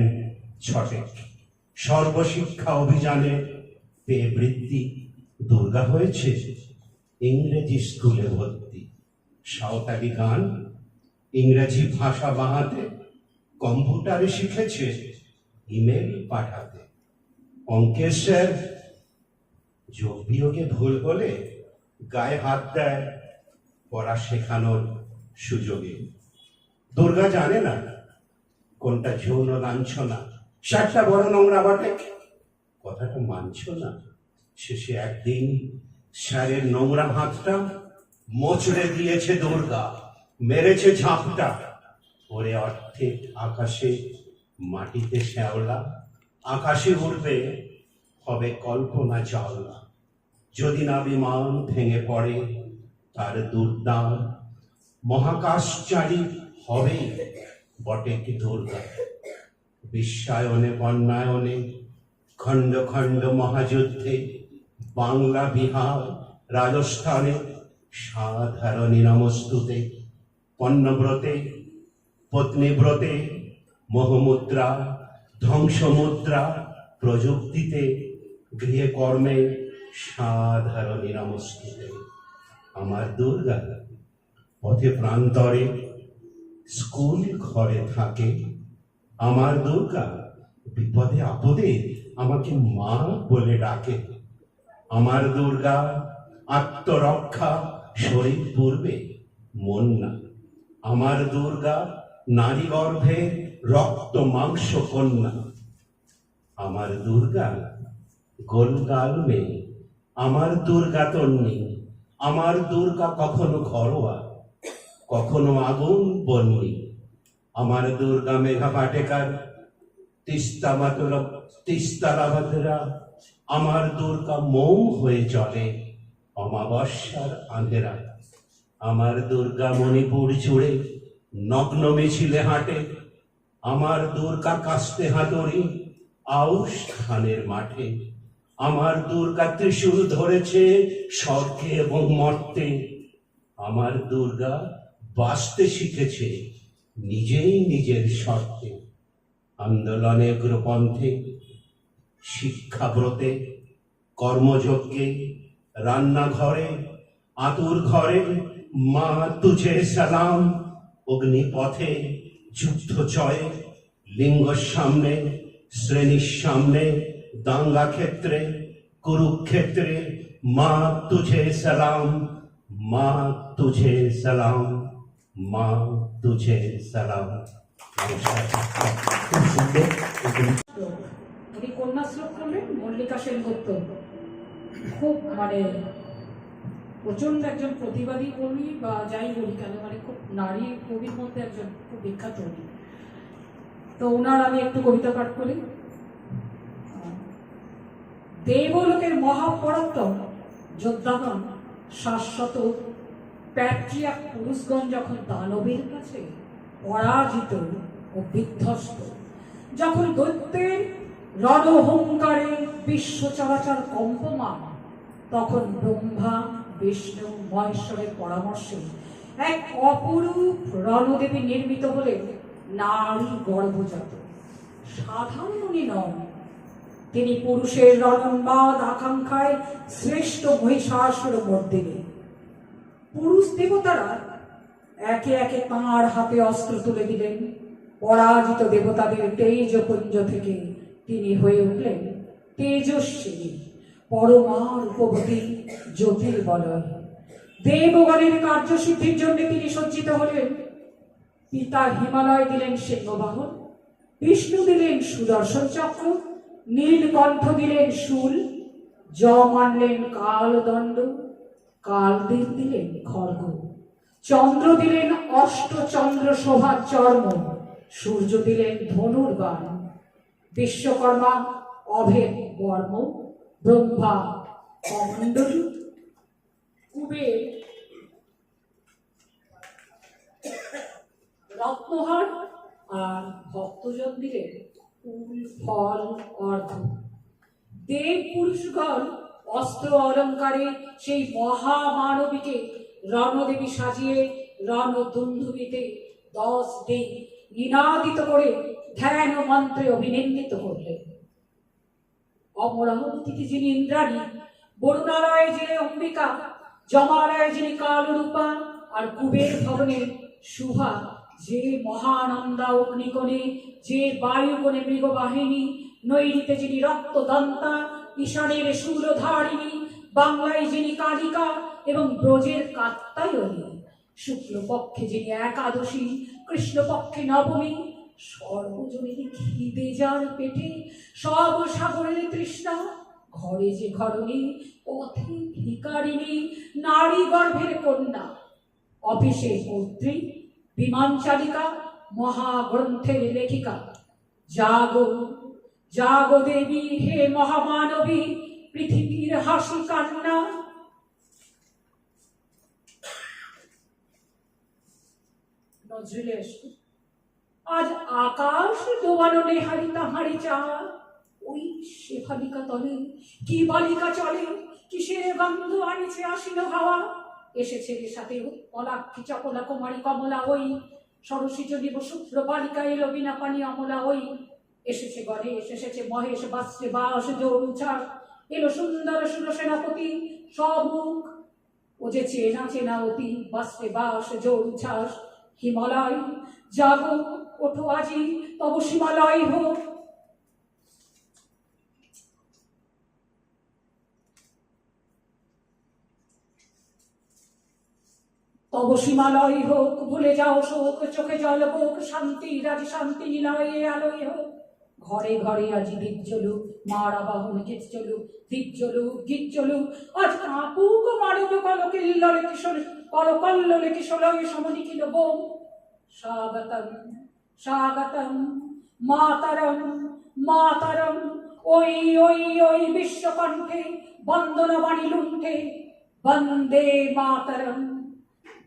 J: ছটেক। সর্বশিক্ষা অভিযানে পেয়ে বৃত্তি দুর্গা হয়েছে ইংরেজি স্কুলে ভর্তি। সাঁওতালি গান ইংরেজি ভাষা বাহাতে, কম্পিউটারে শিখেছে ইমেল পাঠাতে। অঙ্কের স্যার যোগ বিয়োগে ভুল হলে গায়ে হাত দেয় পড়া শেখানোর সুযোগে। দুর্গা জানে না কোনটা যৌন লাঞ্ছনা, 7টা বড় নোংরা বটে, কথাটা মানছ না। শেষে একদিন স্যারের নোংরা হাতটা মোচড়ে দিয়েছে দুর্গা, মেরেছে ঝাপটা। ওরে অর্ধেক আকাশে মাটিতে শ্যাওলা, আকাশে উড়বে হবে কল্পনা চাওলা। যদি না বিমান ভেঙে পড়ে তার দুর্দান, মহাকাশচারী হবেই বটে কি দুর্গা। বিশ্বায়নে বন্যায়নে খণ্ড খণ্ড মহাযুদ্ধে, বাংলা বিহার রাজস্থানে সাধারণী নমস্তুতে। পণ্যব্রতে পত্নীব্রতে মোহমুদ্রা ধ্বংসমুদ্রা, প্রযুক্তিতে গৃহে কর্মে সাধারণ নিরামস্তুতে। আমার দুর্গা পথে প্রান্তরে স্কুল ঘরে থাকে। আমার দুর্গা বিপদে আপদে আমাকে মা বলে ডাকে। আমার দুর্গা আত্মরক্ষা শরীর পূর্বে মন না। আমার দুর্গা নারী গর্ভে রক্ত মাংস কন্যা। আমার দুর্গা গোলগাল মেয়ে। আমার দুর্গা তন্নি। আমার দুর্গা কখনো ঘরোয়া, কখনো আগুন বন্যি। আমার দুর্গা মেঘা পাটেকার, তিস্তা লাভাতেরা। আমার দুর্গা মৌ হয়ে চলে অমাবস্যার আঁধেরা। আমার দুর্গা মণিপুর জুড়ে নগ্ন মিছিলে হাঁটে। আমার দুর্গা কাস্তে হাতুড়ি আউশ ধানের মাঠে। আমার দুর্গা ত্রিশূল ধরেছে স্বর্গে এবং মর্তে। আমার দুর্গা বাঁচতে শিখেছে নিজেই নিজের শর্তে। আন্দোলনে গ্রপন্থে, শিক্ষাব্রতে, কর্মযজ্ঞে, রান্নাঘরে, আতুর ঘরে মা তুঝে সালাম। অগ্নিপথে, যুদ্ধ জয়ে, লিঙ্গ সামনে, শ্রেণীর সামনে, দাঙ্গা ক্ষেত্রে, কুরুক্ষেত্রে মা তুঝে সালাম। মা তুঝে সালাম। মা তুঝে সালাম। নমস্কার।
C: খুব সুন্দর।
A: উনি কন্যাশ্লোক করলেন মল্লিকা সেনগুপ্ত। খুব প্রচন্ড একজন প্রতিবাদী বলি বা যাই বলি কেন, খুব নারী কবির মধ্যে একজন খুব বিখ্যাত উনি। তো ওনার আমি একটু কবিতা পাঠ করি। দেবলোকের মহাপরাক্রম যোদ্ধাগণ শাশ্বত প্যাট্রিয়াক পুরুষগণ যখন দানবের কাছে পরাজিত ও বিধ্বস্ত, যখন দৈত্যের রণহংকারে বিশ্ব চরাচর কম্পমান, তখন ব্রহ্মা বিষ্ণু মহেশ্বরের পরামর্শে এক অপরূপ রণদেবী নির্মিত হলেন নারী গর্ভজাত। সাধারণ উনি নন, তিনি পুরুষের রণন্মাদ আকাঙ্ক্ষায় শ্রেষ্ঠ মহিষাসুর মর্দিনী। পুরুষ দেবতারা একে একে তাঁর হাতে অস্ত্র তুলে দিলেন। পরাজিত দেবতাদের তেজপুঞ্জ থেকে তিনি হয়ে উঠলেন তেজস্বিনী, পরমা রূপবতী, জ্যোতির্বলয়। দেবগণের কার্যসিদ্ধির জন্য তিনি সজ্জিত হলেন। পিতা হিমালয় দিলেন সিংহবাহন, বিষ্ণু দিলেন সুদর্শন চক্র, নীলকণ্ঠ দিলেন শূল, যম আনলেন কালদণ্ড, কালদেব দিলেন খড়গ, চন্দ্র দিলেন অষ্টচন্দ্র শোভা চর্ম, সূর্য দিলেন ধনুর্বাণ, বিশ্বকর্মা অভেদ বর্ম, ব্রহ্মা কমণ্ডল, কুবের রত্নহার, আর ভক্তজন দিলেন ফুল ফল অর্ঘ। দেব পুরুষগণ অস্ত্র অলঙ্কারে সেই মহামানবীকে রণদেবী সাজিয়ে রণদুন্দুবিতে 10 দিন নিনাদিত করে ধ্যান ও মন্ত্রে অভিনন্দিত করলেন। অমরাবতীতে যিনি ইন্দ্রাণী, বরুণালয়ে যিনি অম্বিকা, যমালয়ে যিনি কালরূপা, আর কুবের ভবনে শুভা যে মহানন্দা অগ্নিকোণে, যে বায়ুকোণে মৃগবাহিনী, নৈরিতে যিনি রক্তদন্তা, ঈশানের শূলধারিণী, বাংলায় যিনি কালিকা এবং ব্রজের কাত্যায়নী, শুক্লপক্ষে যিনি একাদশী, কৃষ্ণপক্ষে নবমী, সর্বজনীন খিদে যার পেটে, সব সাগরের তৃষ্ণা, ঘরে যে ঘরণী, পথে ভিকারিণী, নারী গর্ভের কন্যা, অফিসে মন্ত্রী, বিমান চালিকা, মহাগ্রন্থের লেখিকা। জাগো জাগো দেবী, হে মহামানবী, পৃথিবীর হাসি কান্না। নজরুলের আজ আকাশ ডোবানো নেহারি তাহারি চাওয়া, ওই শেফালিকা তলে কি বালিকা চলে, কিসের গন্ধ আনিছে আসিল হাওয়া। এসেছে এর সাথে উৎপলাক্ষী চকলা কুমারী কমলা ওই, সরসী দিব শুভ্র বালিকা এলো বিনা পানি অমলা ওই। এসেছে গণেশ, এসেছে মহেশ, বাস্ত্রে বাস যৌচার, এলো সুন্দর সুর সেনাপতি সবুক, ও যে চেনা চেনা অতি বাসে বাস জোর উচ্ছ্বাস। হিমালয় জাগো ওঠো আজি তব হিমালয় হোক। তব হিমালয় হোক, ভুলে যাও শোক, চোখে জল হোক, শান্তি রাজ শান্তি নিলয়ে আলোয় হোক। ঘরে ঘরে আজি দীপ জ্বলুক, মার আবাহন গীত চলুক, দীপ চলুক গীত চলুক। আজ কাঁপুক মারুক কলকিল্লরে কিশোর, কলকল্লোলে কিশোরয় সমনি কিল বোম। স্বাগতম স্বাগতম মাতরম মাতরম। ওই ওই ওই বিশ্বকণ্ঠে বন্দনা বাণী লুণ্ঠে। বন্দে মাতরম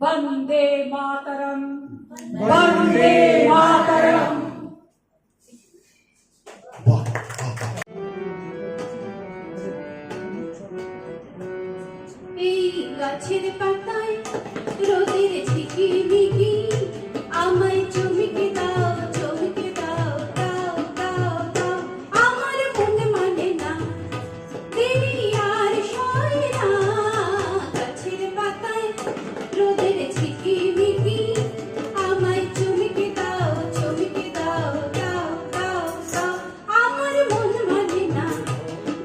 A: বন্দে মাতরম বন্দে মাতরম।
C: বাহ,
I: এই গাছের পাতায় রোদের ঝিকিমিকি, আমায় চমকে দাও চমকে দাও দাও দাও দাও। আমার মন মানে না দেরি আর সয় না, গাছের পাতায় রোদের ঝিকিমিকি, আমায় চমকে দাও চমকে দাও দাও দাও দাও। আমার মন মানে না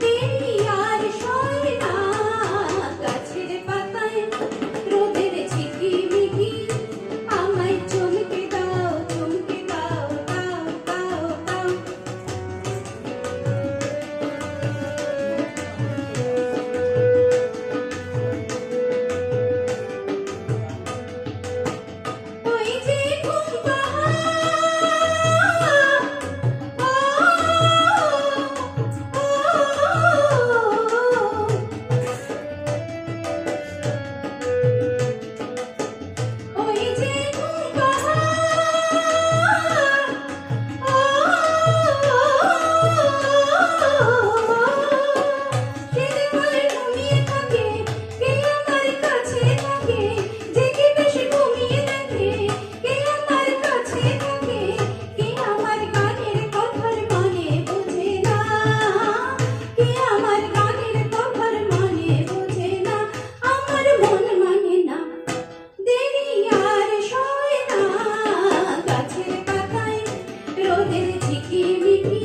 I: দেরি আর সয় না, গাছের পাতায় রোদের ঝিকিমিকি, আমায় চমকে দাও চমকে দাও দাও দাও দাও। ওই যে ঘুম ওই যে ঘুম কে আমার ঘুমিয়ে থাকে, কে আমার কাছে থাকে, জেগে বেশি ঘুমিয়ে দেখে, কে আমার কাছে থাকে, কে আমার গানের কথার মানে বোঝে না, কে আমার গানের কথার মানে বোঝে না। আমার মন মানে না দেরি আর সয় না, গাছের পাতায় রোদের ঝিকিমিকি,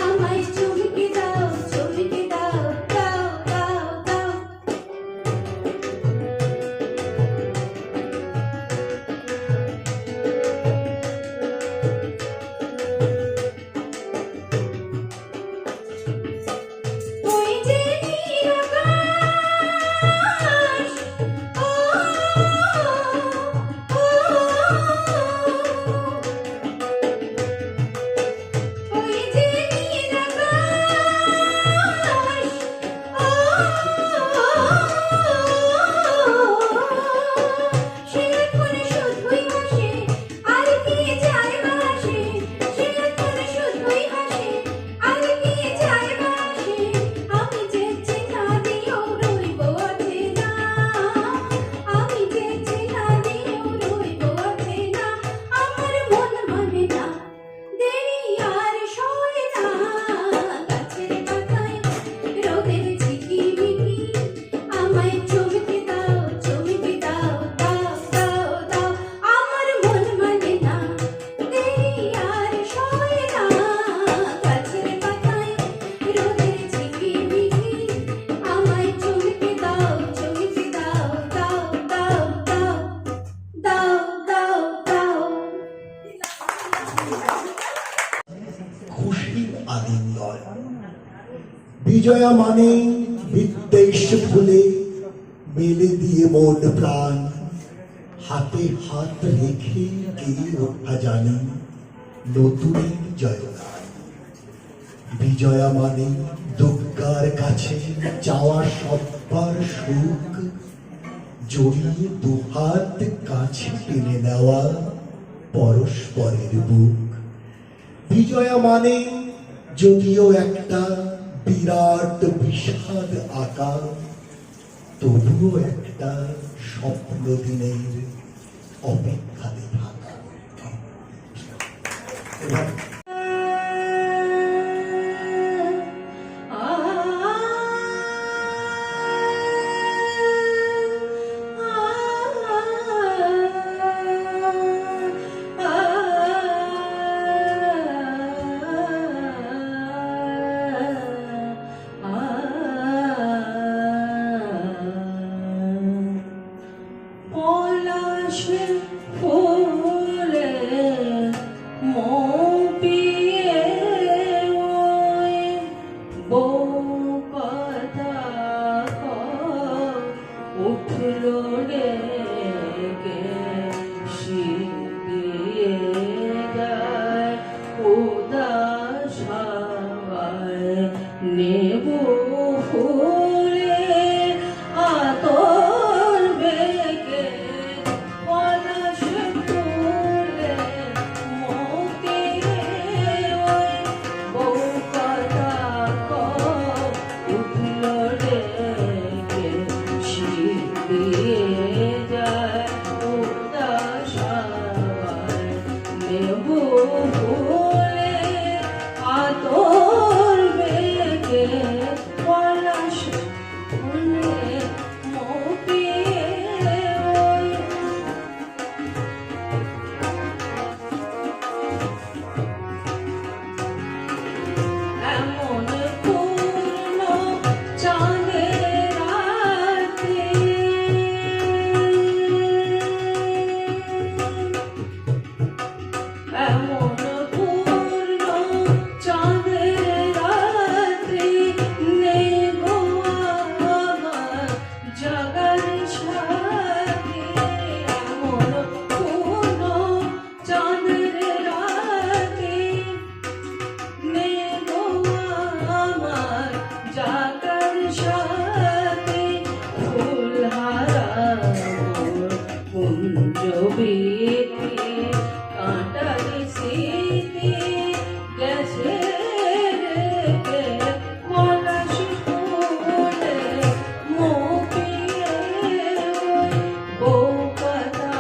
I: আমায় চমকে দাও চমকে দাও দাও দাও দাও। ওই যে নীল আকাশ, ও ওই যে নীল আকাশ, সে এখন শুধুই হাসে, আর কি যায় বাসে, সে এখন শুধুই হাসে, আর কি যায় বাসে। আমি যে চেনা দিয়েও রইব অচেনা, আমি যে চেনা দিয়েও রইব অচেনা। আমার মন মানে না দেরি আর সয় না, গাছের পাতায় রোদের ঝিকিমিকি, আমায় চমকে দাও চমকে দাও দাও দাও দাও। আমার মন মানে না দেরি আর সয় না, গাছের পাতায় রোদের ঝিকিমিকি, আমায় চমকে দাও চমকে দাও দাও দাও দাও দাও দাও দাও।
C: খুশির আলিঙ্গন। বিজয়া মানে বিদ্বেষ ভুলে মেলে দিয়ে মন প্রাণ, হাতে হাত রেখে কে ওঠা জানে নতুনের জয়গান। বিজয়া মানে দুর্গার কাছে চাওয়া সব্বার সুখ, জড়িয়ে দুহাত কাছে টেনে নেওয়া পরস্পরের বুক। বিজয়া মানে যদিও একটা বিরাট বিষাদ আঁকা, তবুও একটা স্বপ্ন দিনের অপেক্ষাতে থাকা। এবার
I: আ
D: বউ কথা উঠল রে কে দিয়ে যায় উদাস হাওয়ায় নেব ফুলে আতর বেগে পলাশ ফুলে মোকে ওই বউ কথা উঠল রে কে দিয়ে যায় উদাস হাওয়ায় নেব ফুলে আতর বেগে পলাশ ফুলে মোকে ওই এমন পূর্ণ চাঁদের রাতে এমন পূর্ণ চাঁদের রাতে নেব আমার জাগার সাথে এমন পূর্ণ চাঁদের রাতে নেব আমার জাগার সাথে ফুলহারা মোর কুঞ্জ বীথি কাঁটার স্মৃতি গেছে রেখে পলাশ ফুলে মুখিয়ে ওই বউ কথা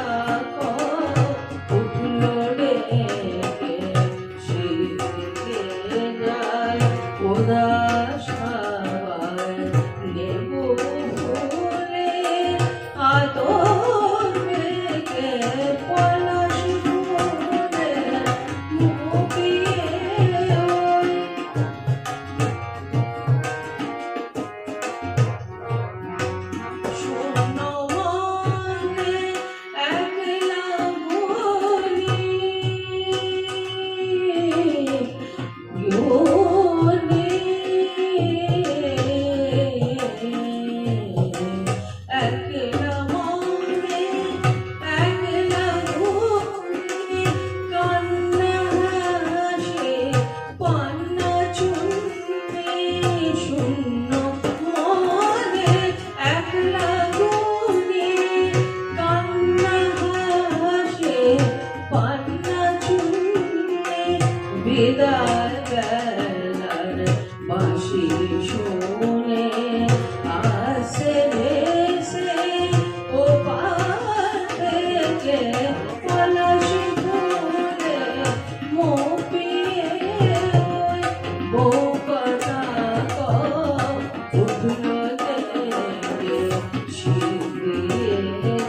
D: উঠল রেখে শীতে যায় উদাস হাওয়ায় নেব ফুলে আতর বেগে পলাশ ফুলে মুখিয়ে ওই শূন্য মনে একলা বলি গলি একলা মনে একলা বলি কান্না হাসে পান্না চুমে শূন্য মনে একলা গুনি কান্না হাসে পান্না চুমে বিদায় বেলার বাঁশি শুনে আসে ভেসে ও পার থেকে পলাশ ফুলে মোপিয়ে ওই বউ কথা উঠল রে শীতে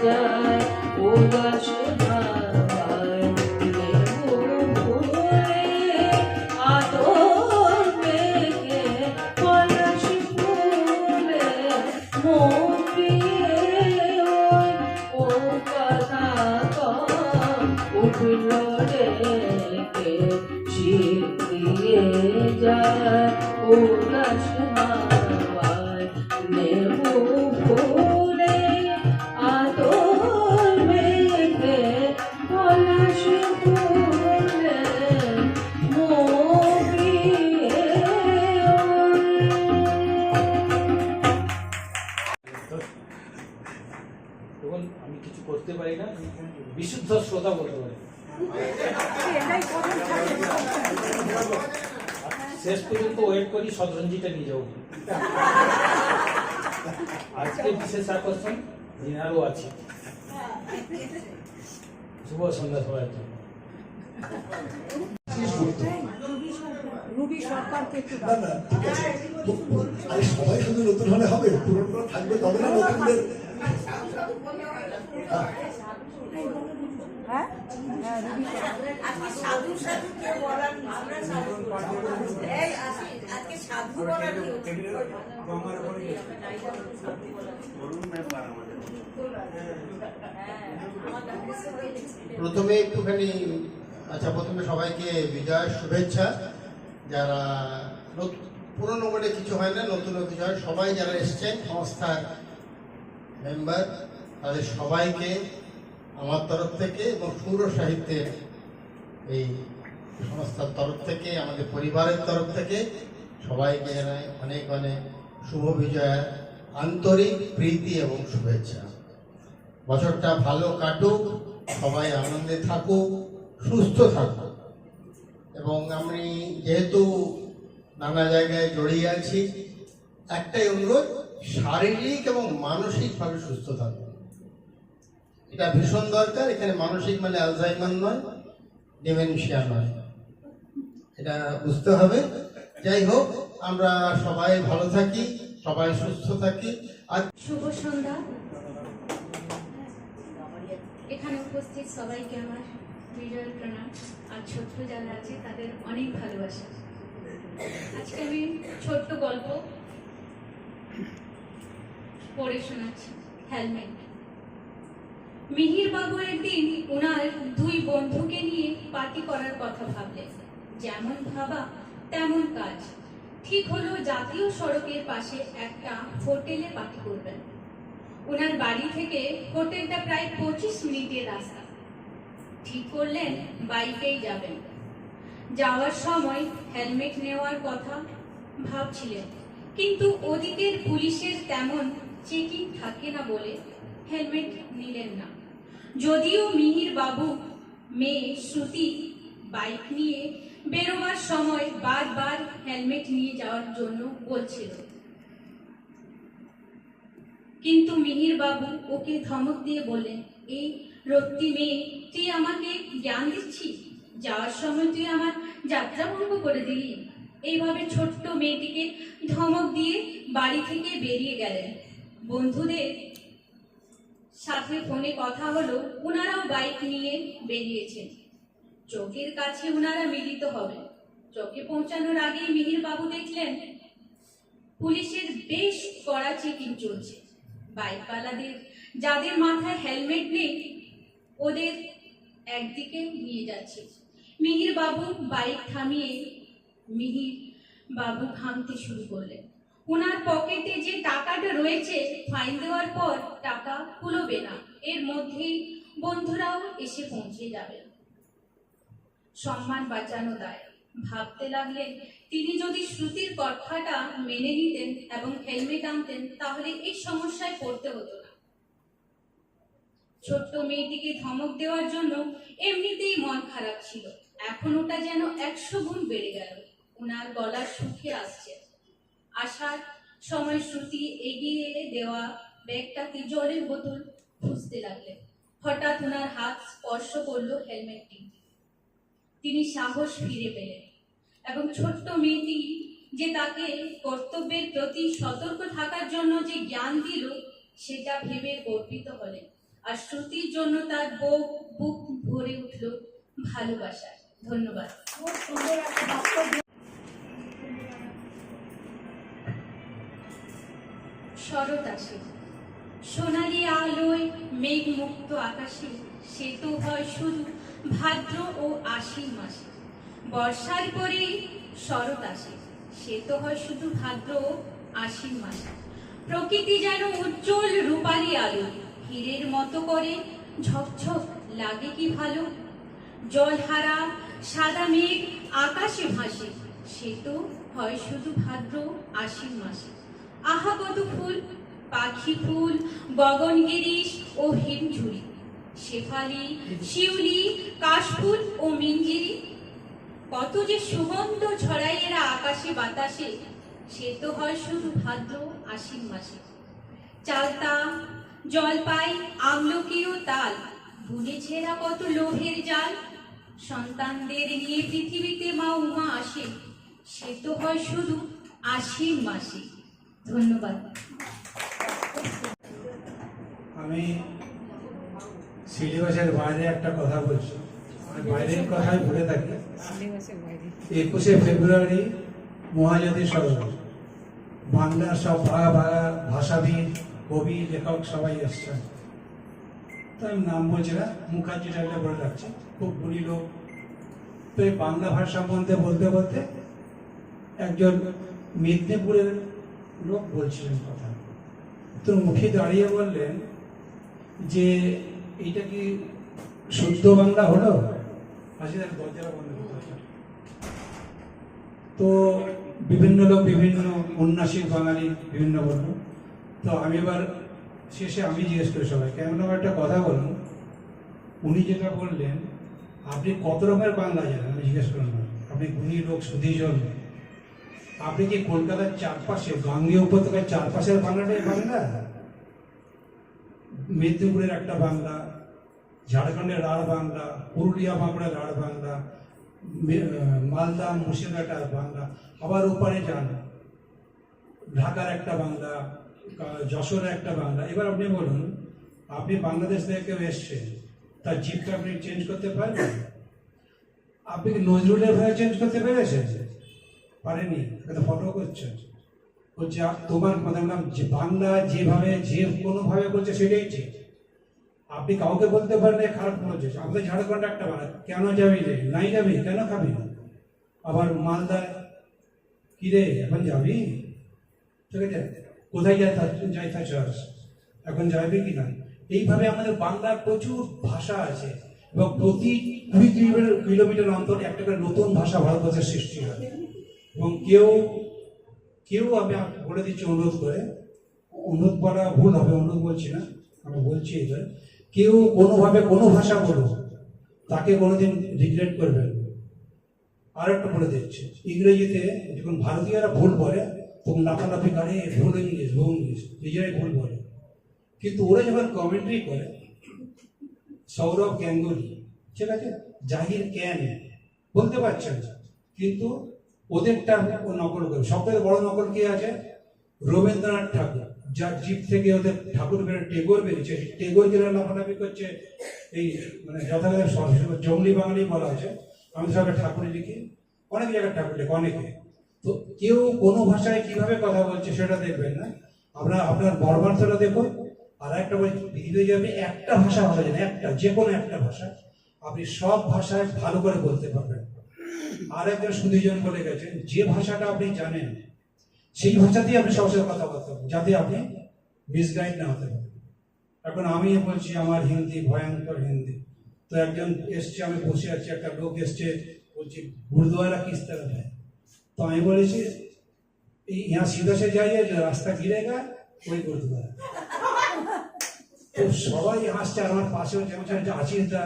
D: যায় উদাস হাওয়ায় নেব ফুলে আতর বেগে পলাশ ফুলে মুখিয়ে ওই বউ কথা উঠল রে শীতে যায় উদাস হাওয়ায় নেব ফুলে আতর বেগে পলাশ ফুলে মুখিয়ে ওই
F: তখন আমি কিছু করতে পারি না, বিশুদ্ধ শ্রোতা বলতে পারি। শেষ পর্যন্ত ওয়েট করি শতরঞ্জিটা নিয়ে যাবো। আজকে বিশেষ আকর্ষণ দিনারও আছে। শুভ সন্ধ্যা সবার জন্য।
E: রুবি সরকারকে একটু
C: না না ঠিক আছে, আরে সবাই শুধু নতুন হলে হবে, পুরোনো থাকবে তবে না নতুনদের।
E: হ্যাঁ হ্যাঁ রুবি
K: প্রথমে একটুখানি প্রথমে সবাইকে বিজয়ের শুভেচ্ছা। যারা পুরনো বলে কিছু হয় না, নতুন কিছু হয়। সবাই যারা এসছেন সংস্থার মেম্বার, তাদের সবাইকে আমার তরফ থেকে এবং সুর সাহিত্যের এই সংস্থার তরফ থেকে, আমাদের পরিবারের তরফ থেকে সবাইকে জানাই অনেক অনেক শুভ বিজয়ের আন্তরিক প্রীতি এবং শুভেচ্ছা। বছরটা ভালো কাটুক, সবাই আনন্দে থাকুক, সুস্থ থাকুক। এবং আমি যেহেতু নানা জায়গায় জড়িয়ে আছি, একটাই অনুরোধ, শারীরিক এবং মানসিকভাবে সুস্থ থাকুন। এটা ভীষণ দরকার। এখানে মানসিক মানে অ্যালজাইমার নয়, ডিমেনশিয়া নয়, এটা বুঝতে হবে। যাই হোক, আমরা সবাই ভালো থাকি, সবাই সুস্থ থাকি। আর
I: শুভ সন্ধ্যা। এখানে উপস্থিত সবাইকে আমার বিজয় প্রণাম। আর ছোট্ট যারা আছে তাদের অনেক ভালোবাসা। আজকে আমি ছোট্ট গল্প পড়ে শোনাচ্ছি। হেলমেট। মিহির বাবু একদিন ওনার দুই বন্ধুকে নিয়ে পার্টি করার কথা ভাবলেন। যেমন ভাবা তেমন কাজ। ঠিক হলো জাতীয় সড়কের পাশে একটা হোটেলে পার্টি করবেন। ওনার বাড়ি থেকে হোটেলটা প্রায় 25 মিনিটের রাস্তা। ঠিক করলেন বাইকেই যাবেন। যাওয়ার সময় হেলমেট নেওয়ার কথা ভাবছিলেন, কিন্তু ওদিকের পুলিশের তেমন চেকিং থাকে না বলে হেলমেট নিলেন না। যদিও মিহির বাবু মেয়ে শ্রুতি বাইক নিয়ে বেরোবার সময় বারবার হেলমেট নিয়ে যাওয়ার জন্য বলছিল, কিন্তু মিহির বাবু ওকে ধমক দিয়ে বললেন, এই রত্তি মেয়ে, তুই আমাকে জ্ঞান দিচ্ছিস? যাওয়ার সময় তুই আমার যাত্রা ভঙ্গ করে দিলি। এইভাবে ছোট্ট মেয়েটিকে ধমক দিয়ে বাড়ি থেকে বেরিয়ে গেলেন। বন্ধুদের সাথে ফোনে কথা হলো, ওনারাও বাইক নিয়ে বেরিয়েছেন। চৌকের কাছে ওনারা মিলিত হবেন। চৌকে পৌঁছানোর আগে মিহির বাবু দেখলেন পুলিশের বেশ কড়া চেকিং চলছে। বাইকওয়ালাদের যাদের মাথায় হেলমেট নেই ওদের একদিকে নিয়ে যাচ্ছে। মিহির বাবু বাইক থামিয়ে মিহির বাবু ঘামতে শুরু করলেন। ওনার পকেটে যে টাকাটা রয়েছে, ফাইন দেওয়ার পর টাকা কুলোবে না, এর মধ্যেই বন্ধুরাও এসে পৌঁছে যাবেন। সম্মান বাঁচানো দায়। ভাবতে লাগলেন, তিনি যদি শ্রুতির কথাটা মেনে নিতেন এবং হেলমেট আনতেন তাহলে এই সমস্যায় পড়তে হতো না। ছোট্ট মেয়েটিকে ধমক দেওয়ার জন্য এমনিতেই মন খারাপ ছিল, এখন ওটা যেন 100 গুণ বেড়ে গেল। ওনার গলা শুকিয়ে আসছে। আসার সময় শ্রুতি এগিয়ে দেওয়া ব্যাগটাতে জলের বোতল খুঁজতে লাগলেন। হঠাৎ ওনার হাত স্পর্শ করলো হেলমেটটি। তিনি সাহস ফিরে পেলেন এবং ছোট্ট মেয়েটি যে তাকে কর্তব্যের প্রতি সতর্ক থাকার জন্য যে জ্ঞান দিল সেটা ভেবে গর্বিত হলেন। আর শ্রুতির জন্য তার বুক ভরে উঠল ভালোবাসা। ধন্যবাদ। শরৎ আসে সোনালি আলোয় মেঘ মুক্ত আকাশে, সে তো হয় শুধু ভাদ্র ও আশ্বিন মাসে। বর্ষার পরে শরৎ আসে, সে তো হয় শুধু ভাদ্র ও আশ্বিন মাসে। প্রকৃতি যেন উজ্জ্বল রূপালি আলো, হীরের মতো করে ঝকঝক লাগে কি ভালো। জলহারা সাদা মেঘ আকাশে ভাসে, সে তো হয় শুধু ভাদ্র আশ্বিন মাসে। আহা কত ফুল, পাখি ফুল, গগন গিরিশ ও হিমঝুরি, শেফালি, শিউলি, কাশফুল ও মিঞ্জিরি, কত যে সুগন্ধ ছড়াই এরা আকাশে বাতাসে, সে তো হয় শুধু ভাদ্র আশ্বিন মাসে। চালতা, জলপাই, আমলকি ও তাল, বুনে ছেঁড়া কত লোহের জাল, সন্তানদের নিয়ে পৃথিবীতে মা উমা আসে, সে তো হয় শুধু আশ্বিন মাসে। ধন্যবাদ।
H: আমি সিলেবাসের বাইরে একটা কথা বলছি, বাইরের কথাই ভুলে থাকি। 21শে ফেব্রুয়ারি মহাজাতি সরোবর, বাংলার সব ভাষাবিদ, কবি, লেখক সবাই এসছেন। তো আমি নাম বলছি না, মুখার্জি টাইপটা বলে রাখছি, খুব গুণী লোক। তো এই বাংলা ভাষা সম্বন্ধে বলতে বলতে একজন মেদিনীপুরের লোক বলছিলেন কথা, তো মুখে দাঁড়িয়ে বললেন যে এইটা কি শুদ্ধ বাংলা হলো? দরজাটা বন্ধ করতে হবে। তো বিভিন্ন লোক বিভিন্ন উন্নাসিক বাঙালি বিভিন্ন বলল। তো আমি এবার শেষে আমি জিজ্ঞেস করি সবাই, কেমন একটা কথা বলুন, উনি যেটা বললেন আপনি কত রকমের বাংলা জানেন? আমি জিজ্ঞেস করলাম, আপনি গুণী লোক সুধীজন, আপনি কি কলকাতার চারপাশে গাঙ্গেয় উপত্যকার চারপাশের বাংলাটাই বাংলা? মেদিনীপুরের একটা বাংলা, ঝাড়খণ্ডের রাঢ় বাংলা, পুরুলিয়া বাঁকুড়ার রাঢ় বাংলা, মালদা মুর্শিদাবাদের বাংলা, আবার ওপারে যান ঢাকার একটা বাংলা, যশোরের একটা বাংলা। এবার আপনি বলুন, আপনি বাংলাদেশ থেকে কেউ এসছেন, তার জিপটা আপনি চেঞ্জ করতে পারবেন? আপনি কি নজরুলের ভাষা চেঞ্জ করতে পেরেছেন? পারেনি, ফটো করছেন। বলছে তোমার কথা বললাম যে বাংলা যেভাবে যে কোনোভাবে বলছে সেটাই ঠিক। আপনি কাউকে বলতে পারেন খারাপ বলছে, আমাদের ঝাড়খণ্ড একটা বাংলা, কেন যাবি রে? নাই যাবি, কেন খাবি না? আবার মালদায় কি রে এখন যাবি? ঠিক আছে, কোথায় যাইতা চাস, এখন যাবি কি না? এইভাবে আমাদের বাংলার প্রচুর ভাষা আছে এবং প্রতি 20 কিলোমিটার অন্তর একটা করে নতুন ভাষা ভারতবর্ষের সৃষ্টি হয়। এবং কেউ আমি বলে দিচ্ছি অনুরোধ করে, অনুরোধ বলা ভুল হবে, অনুরোধ বলছি না, আমি বলছি এবার, কেউ কোনোভাবে কোনো ভাষা বলো তাকে কোনোদিন রিগ্রেট করবেন। আর একটা বলে দিচ্ছে, ইংরেজিতে যখন ভারতীয়রা ভুল বলে তখন লাফালাফি করে ভুল ইংলিশ নিজেরাই ভুল বলে, কিন্তু ওরা যখন কমেন্ট্রি করে, সৌরভ গ্যাঙ্গুলি, ঠিক আছে, জাহির ক্যান বলতে পারছেন, কিন্তু ওদেরটা ও নকল করে। সবথেকে বড় নকল কে আছে? রবীন্দ্রনাথ ঠাকুর, যার জিপ থেকে ওদের ঠাকুর বেরো টেগোর বেরিয়েছে, টেগোর যারা লাফালাফি করছে, এই মানে যথাযথ জঙ্গলি বাঙালি বলা হয়েছে। আমি সবাই ঠাকুরে লিখি, অনেক জায়গায় ঠাকুর লিখি, অনেকে। তো কেউ কোনো ভাষায় কিভাবে কথা বলছে সেটা দেখবেন না, আপনার বর্বার্থটা দেখুন। আর একটা বলছি, পৃথিবীতে যদি আপনি একটা ভাষা ভালো জানেন, একটা যে কোনো একটা ভাষা, আপনি সব ভাষায় ভালো করে বলতে পারবেন। আর একজন সুধীজন বলে গেছেন, যে ভাষাটা আপনি জানেন সেই ভাষাতেই আপনি সবার সাথে কথা বলতে পারেন, যাতে আপনি মিসগাইড না হতে পারেন। এখন আমি বলছি আমার হিন্দি ভয়ঙ্কর হিন্দি, তো একজন এসছে, আমি বসে আছি, একটা লোক এসছে, বলছি গুরুদ্বারা কিস तरफ है, তো আমি বলেছি यहाँ सीधा से जाइए, जो रास्ता गिरेगा वही गुरुद्वारा। তো সবাই হাসছে, আর আমার পাশেও যেমন আচিরদা,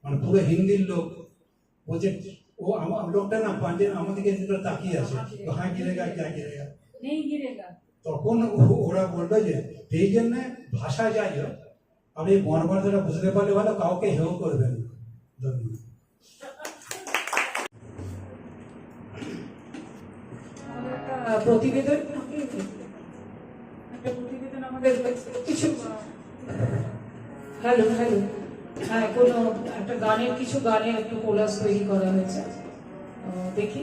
H: মানে পুরো হিন্দির লোক, বলছে ও আমার লোকটা না পাঞ্জে আমাদেরকে তাকিয়ে আছে, হ্যাঁ গিরেগা ক্যা গিরেগা,
A: নেই গিরেগা।
H: তখন ওরা বললো যে এই জন্য ভাষা যাই হোক আপনি মর্মার্থটা বুঝতে পারলে ভালো, কাউকে হেও করবেন না। ধন্যবাদ।
A: প্রতিবেদন আমাদের কিছু হ্যালো হ্যাঁ, কোনো একটা কিছু গানের একটু কোলাস তৈরি করা হয়েছে, দেখি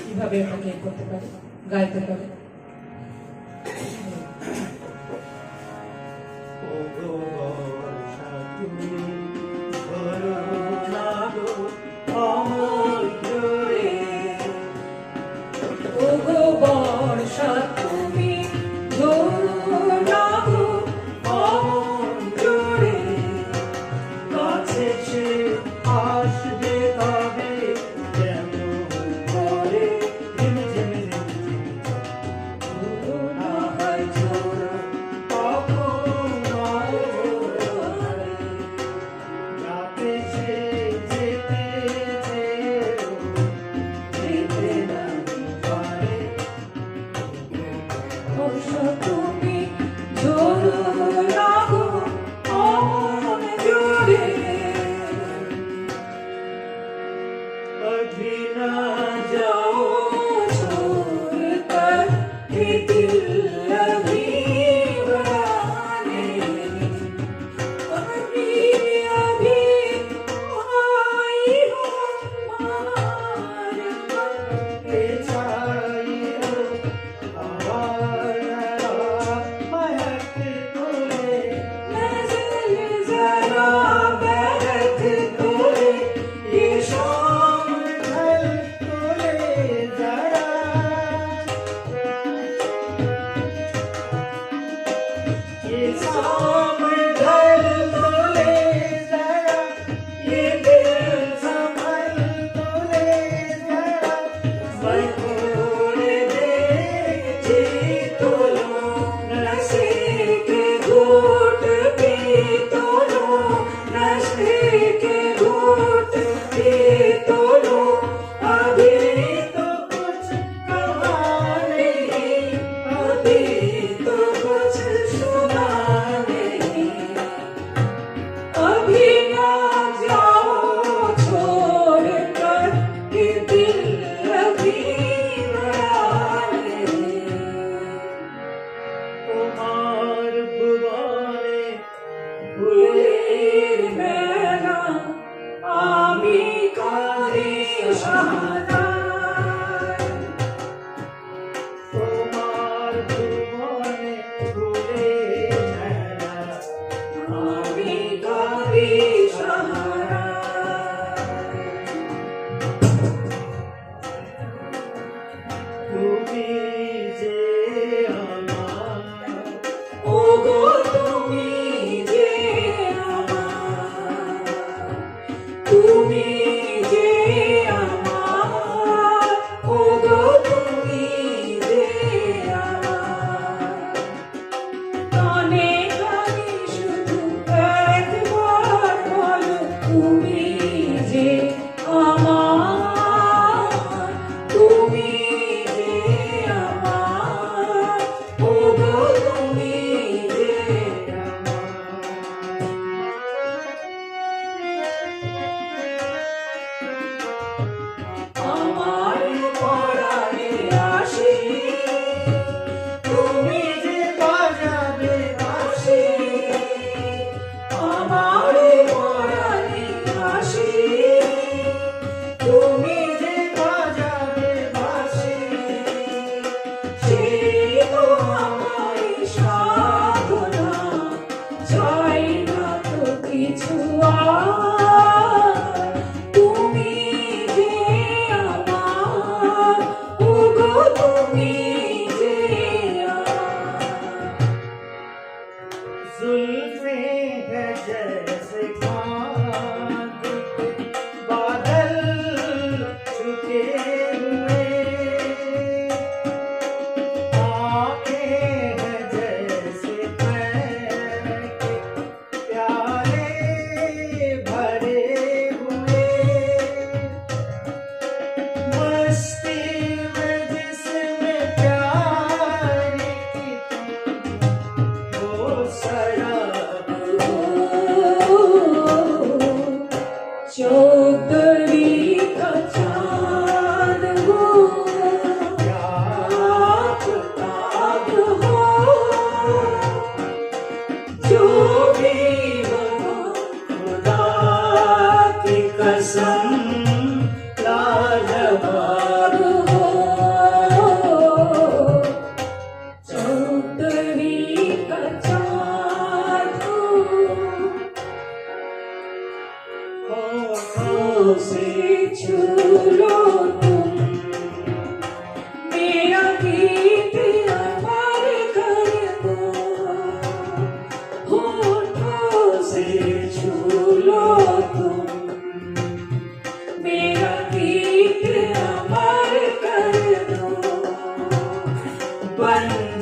A: কিভাবে এটাকে করতে পারি, গাইতে পারি।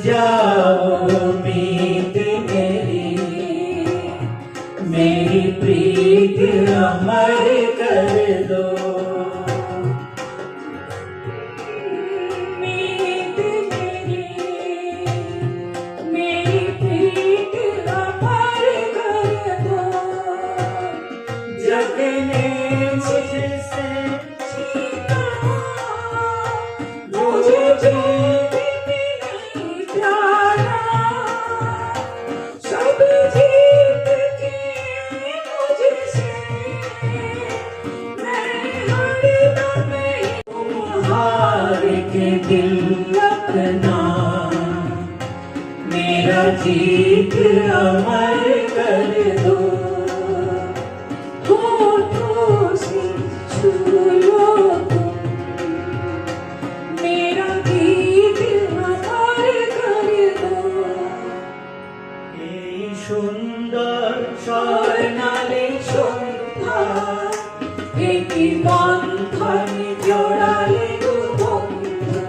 L: जाओ मीत मेरी प्रीत अमर कर दो।
A: मीत मेरी प्रीत अमर कर दो।
L: जग ने मुझसे छीना
A: मुझे जीत भी नहीं प्यारा, सब जीत के मुझसे मैं हरदम
L: हार के दिल अपना मेरा जीत अमर कर दो।
A: होठों से छू लो तुम मेरा गीत अमर कर दो।
L: এই সুন্দর স্বর্ণালী সন্ধ্যা
A: একটি বন্ধন জোড়ালে গো বন্ধু।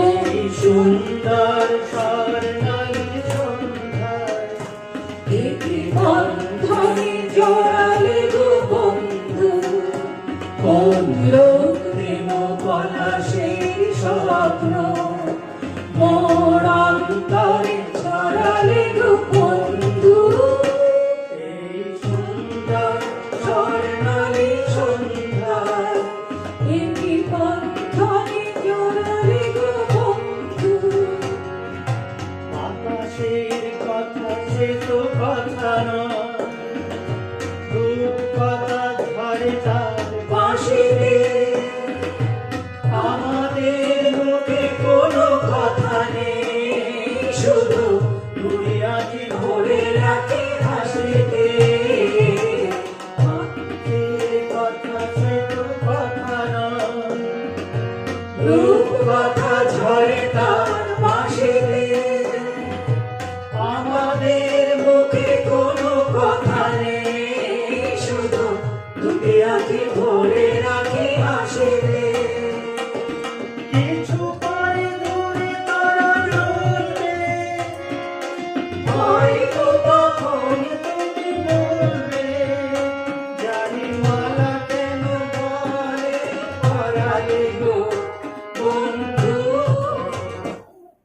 L: এই সুন্দর স্বর্ণালী সন্ধ্যা
A: একটি বন্ধন জোড়ালে গো বন্ধু। কোন লোক প্রেম পলাশের স্বপ্ন মোর অন্তরে ছড়ালে গো বন্ধু।
L: এই সুন্দর স্বর্ণালী সন্ধ্যা
A: একটি বন্ধন জোড়ালে গো বন্ধু।
L: আকাশের কথা সে তো কথা নয়, রূপকথা ঝরে তার
A: বাঁশিতে
L: আমাদের মুখে কোনো কথা নেই, শুধু দুনিয়াকে ভরে রাখি হাসিতে। আকাশের কথা সে তো কথা নয়, রূপকথা ঝরে তার বাঁশিতে আমাদের মুখে কোনো কথা নেই, শুধু দুনিয়াকে ভরে রাখি হাসিতে। কিছু পরে দূরে তারা জ্বলবে, হয়তো তখন তুমি বলবে জানি মালা কেন বলে পরালে গো বন্ধু।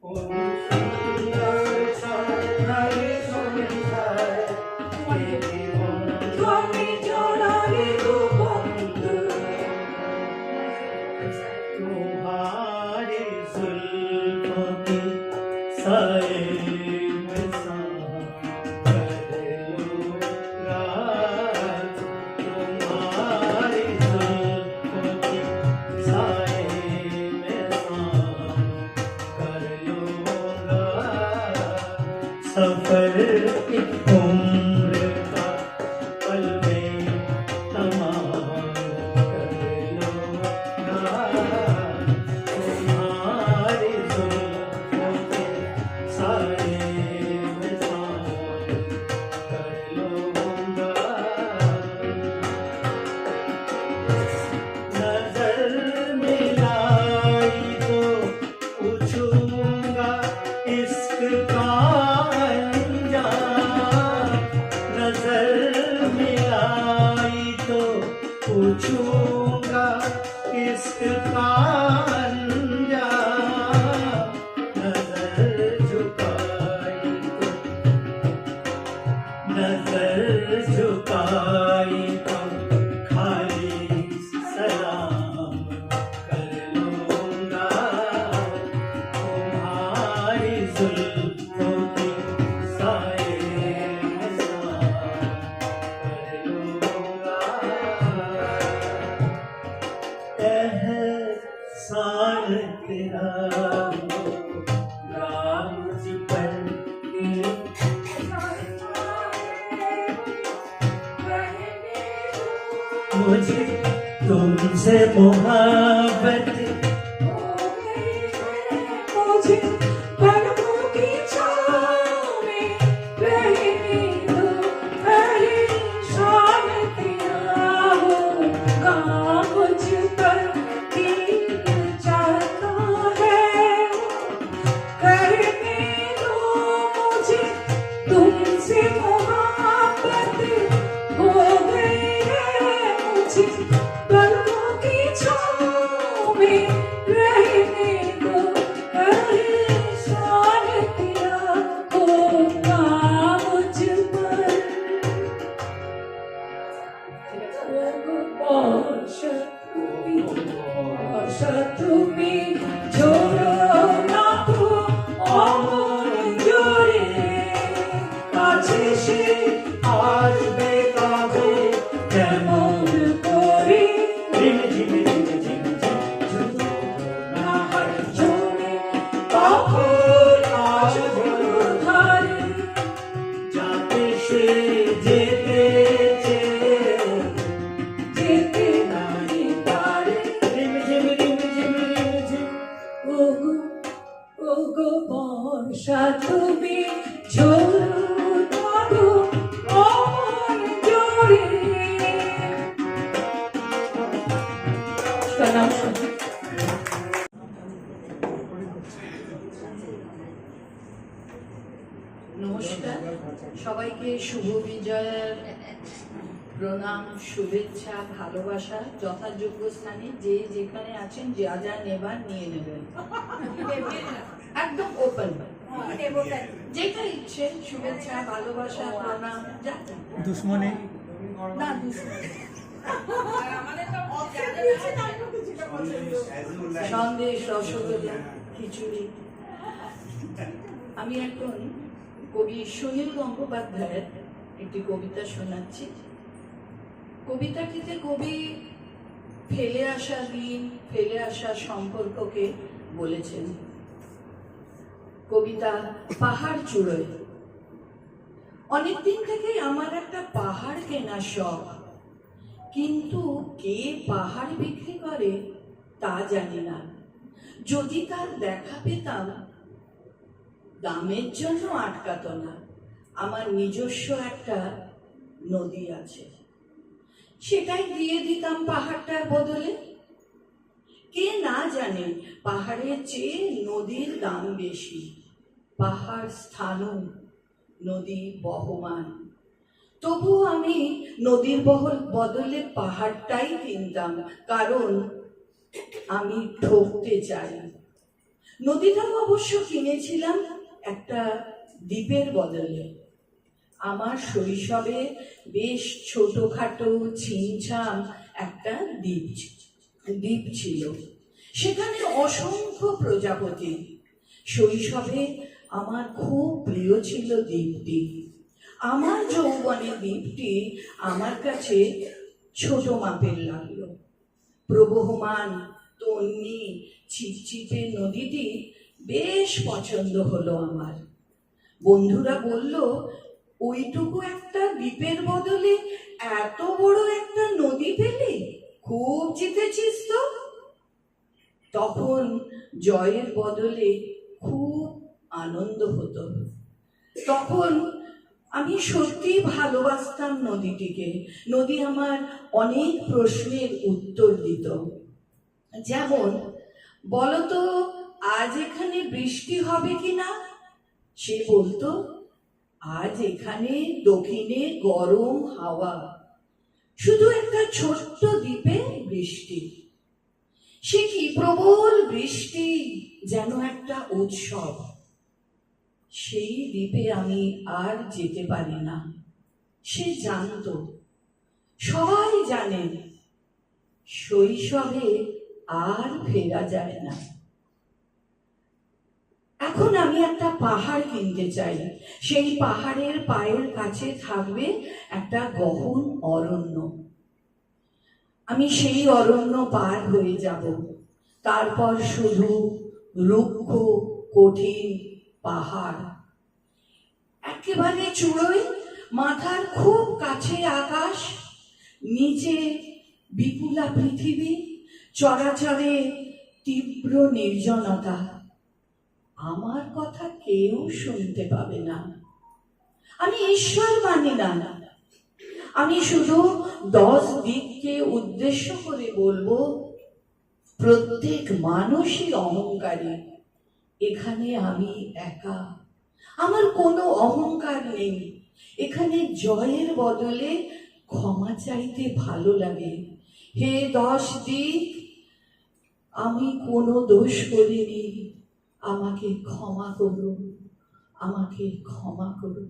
L: কোন সুন্দর স্বর্ণালী সন্ধ্যায় এই
A: বন্ধন জোড়ালে গো বন্ধু।
L: तुम्हारी जुल्फों के साए में सांस करूँगा, तुम्हारी जुल्फों के साए में सांस कर लूँगा। सफर एक उम्र का पल में तमाम कर लूँगा। तुम्हारी जुल्फों के साए में सांस कर लूँगा। नजर मिलाई तो पूछूंगा इश्क का अंजाम। नजर मिलाई तो पूछूंगा इश्क का अंजाम। नजर झुकाई तो खाली सलाम कर लूँगा। तुम्हारी जुल्फों के साए में सांस कर लूँगा। एहसान तेरा राम जी पर मुझे तुमसे मोहब्बत
A: मुझे पलकों की छाँव में रहने दो। अरे शान तेरा होगा मुझ पर दिल चाहता है। कर বর্ষা তুমি ঝোলো ধরো আমার জোরে। প্রণাম।
D: নমস্কার, সবাইকে শুভ বিজয়ের প্রণাম, শুভেচ্ছা, ভালোবাসা। যথাযোগ্য স্থানে যে যেখানে আছেন যা যা নেবার নিয়ে নেবেন, একদম ওপেন, যেটা ইচ্ছে। শুভেচ্ছা, ভালোবাসা, প্রণাম, যা
H: দুশ্মনী
D: না দুশ্মনী, সন্দেশ, রসগোল্লা, খিচুড়ি। আমি এখন কবি সুনীল গঙ্গোপাধ্যায়ের একটি কবিতা শোনাচ্ছি। কবিতাটিতে কবি ফেলে আসা দিন, ফেলে আসা সম্পর্ককে বলেছেন। কবিতা পাহাড় চূড়োয়। অনেকদিন থেকেই আমার একটা পাহাড় কেনার শখ, কিন্তু কে পাহাড় বিক্রি করে তা জানি না। যদি তার দেখা পেতাম, দামের জন্য আটকাতো না। আমার নিজস্ব একটা নদী আছে, সেটাই দিয়ে দিতাম পাহাড়টার বদলে। কে না জানে পাহাড়ের চেয়ে নদীর দাম বেশি। পাহাড় স্থানু, নদী বহমান। তবু আমি নদীর বদলে পাহাড়টাই কিনতাম, কারণ আমি ঠকতে চাই। নদীটাও অবশ্য কিনেছিলাম একটা দ্বীপের বদলে। আমার শৈশবে বেশ ছোটখাটো ছিমছাম একটা দ্বীপ ছিল, সেখানে অসংখ্য প্রজাপতি। শৈশবে আমার খুব প্রিয় ছিল দ্বীপটি। আমার যৌবনে দ্বীপটি আমার কাছে ছোট মাপের লাগলো। প্রবহমান তন্নি ছিপছিপে নদীটি বেশ পছন্দ হলো আমার। বন্ধুরা বলল, ওইটুকু একটা দ্বীপের বদলে এত বড় একটা নদী পেলি, খুব জিতেছিস তো। তখন জয়ের বদলে খুব আনন্দ হতো। তখন আমি সত্যি ভালোবাসতাম নদীটিকে। নদী আমার অনেক প্রশ্নের উত্তর দিত। যেমন, বলতো আজ এখানে বৃষ্টি হবে কিনা? সে বলতো, আজ এখানে দক্ষিণে গরম হাওয়া, শুধু একটা ছোট্ট দ্বীপে বৃষ্টি। সে কি প্রবল বৃষ্টি, যেন একটা উৎসব। সেই দ্বীপে আমি আর যেতে পারি না। সে জানতো, সবাই জানে, শৈশবে আর ফেরা যায় না। এখন আমি একটা পাহাড় কিনতে চাই। সেই পাহাড়ের পায়ের কাছে থাকবে একটা গহন অরণ্য। আমি সেই অরণ্য পার হয়ে যাব। তারপর শুধু রুক্ষ কঠিন পাহাড়। একেবারে চূড়োয় মাথার খুব কাছে আকাশ, নিচে বিপুলা পৃথিবী, চরাচরে তীব্র নির্জনতা। আমার কথা কেউ শুনতে পাবে না। আমি ঈশ্বর মানি না। আমি শুধু 10 দিককে উদ্দেশ্য করে বলবো, প্রত্যেক মানুষই অহংকারী। এখানে আমি একা, আমার কোনো অহংকার নেই। এখানে জয়ের বদলে ক্ষমা চাইতে ভালো লাগে। হে 10 দিক, আমি কোনো দোষ করিনি, আমাকে ক্ষমা করুন, আমাকে ক্ষমা করুন।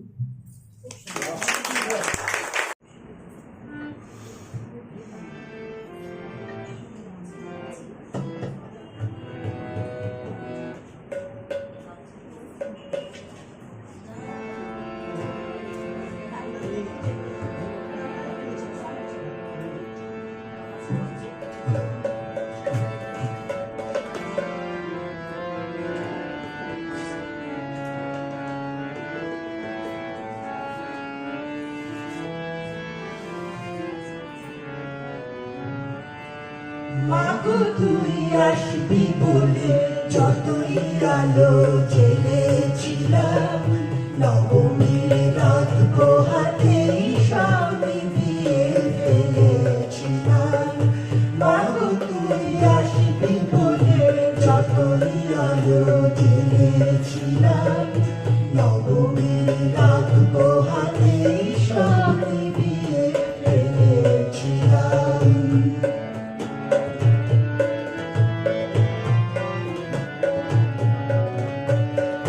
L: মাগো তুই আসবি বলে যতই আলো জেলেছিলাম নবমীর রাত পোহাতে সব নিভিয়ে ফেলেছিলাম। মাগো তুই আসবি বলে যতই আলো জেলেছিলাম নবমীর রাত পোহাতে সব নিভিয়ে ফেলেছিলাম।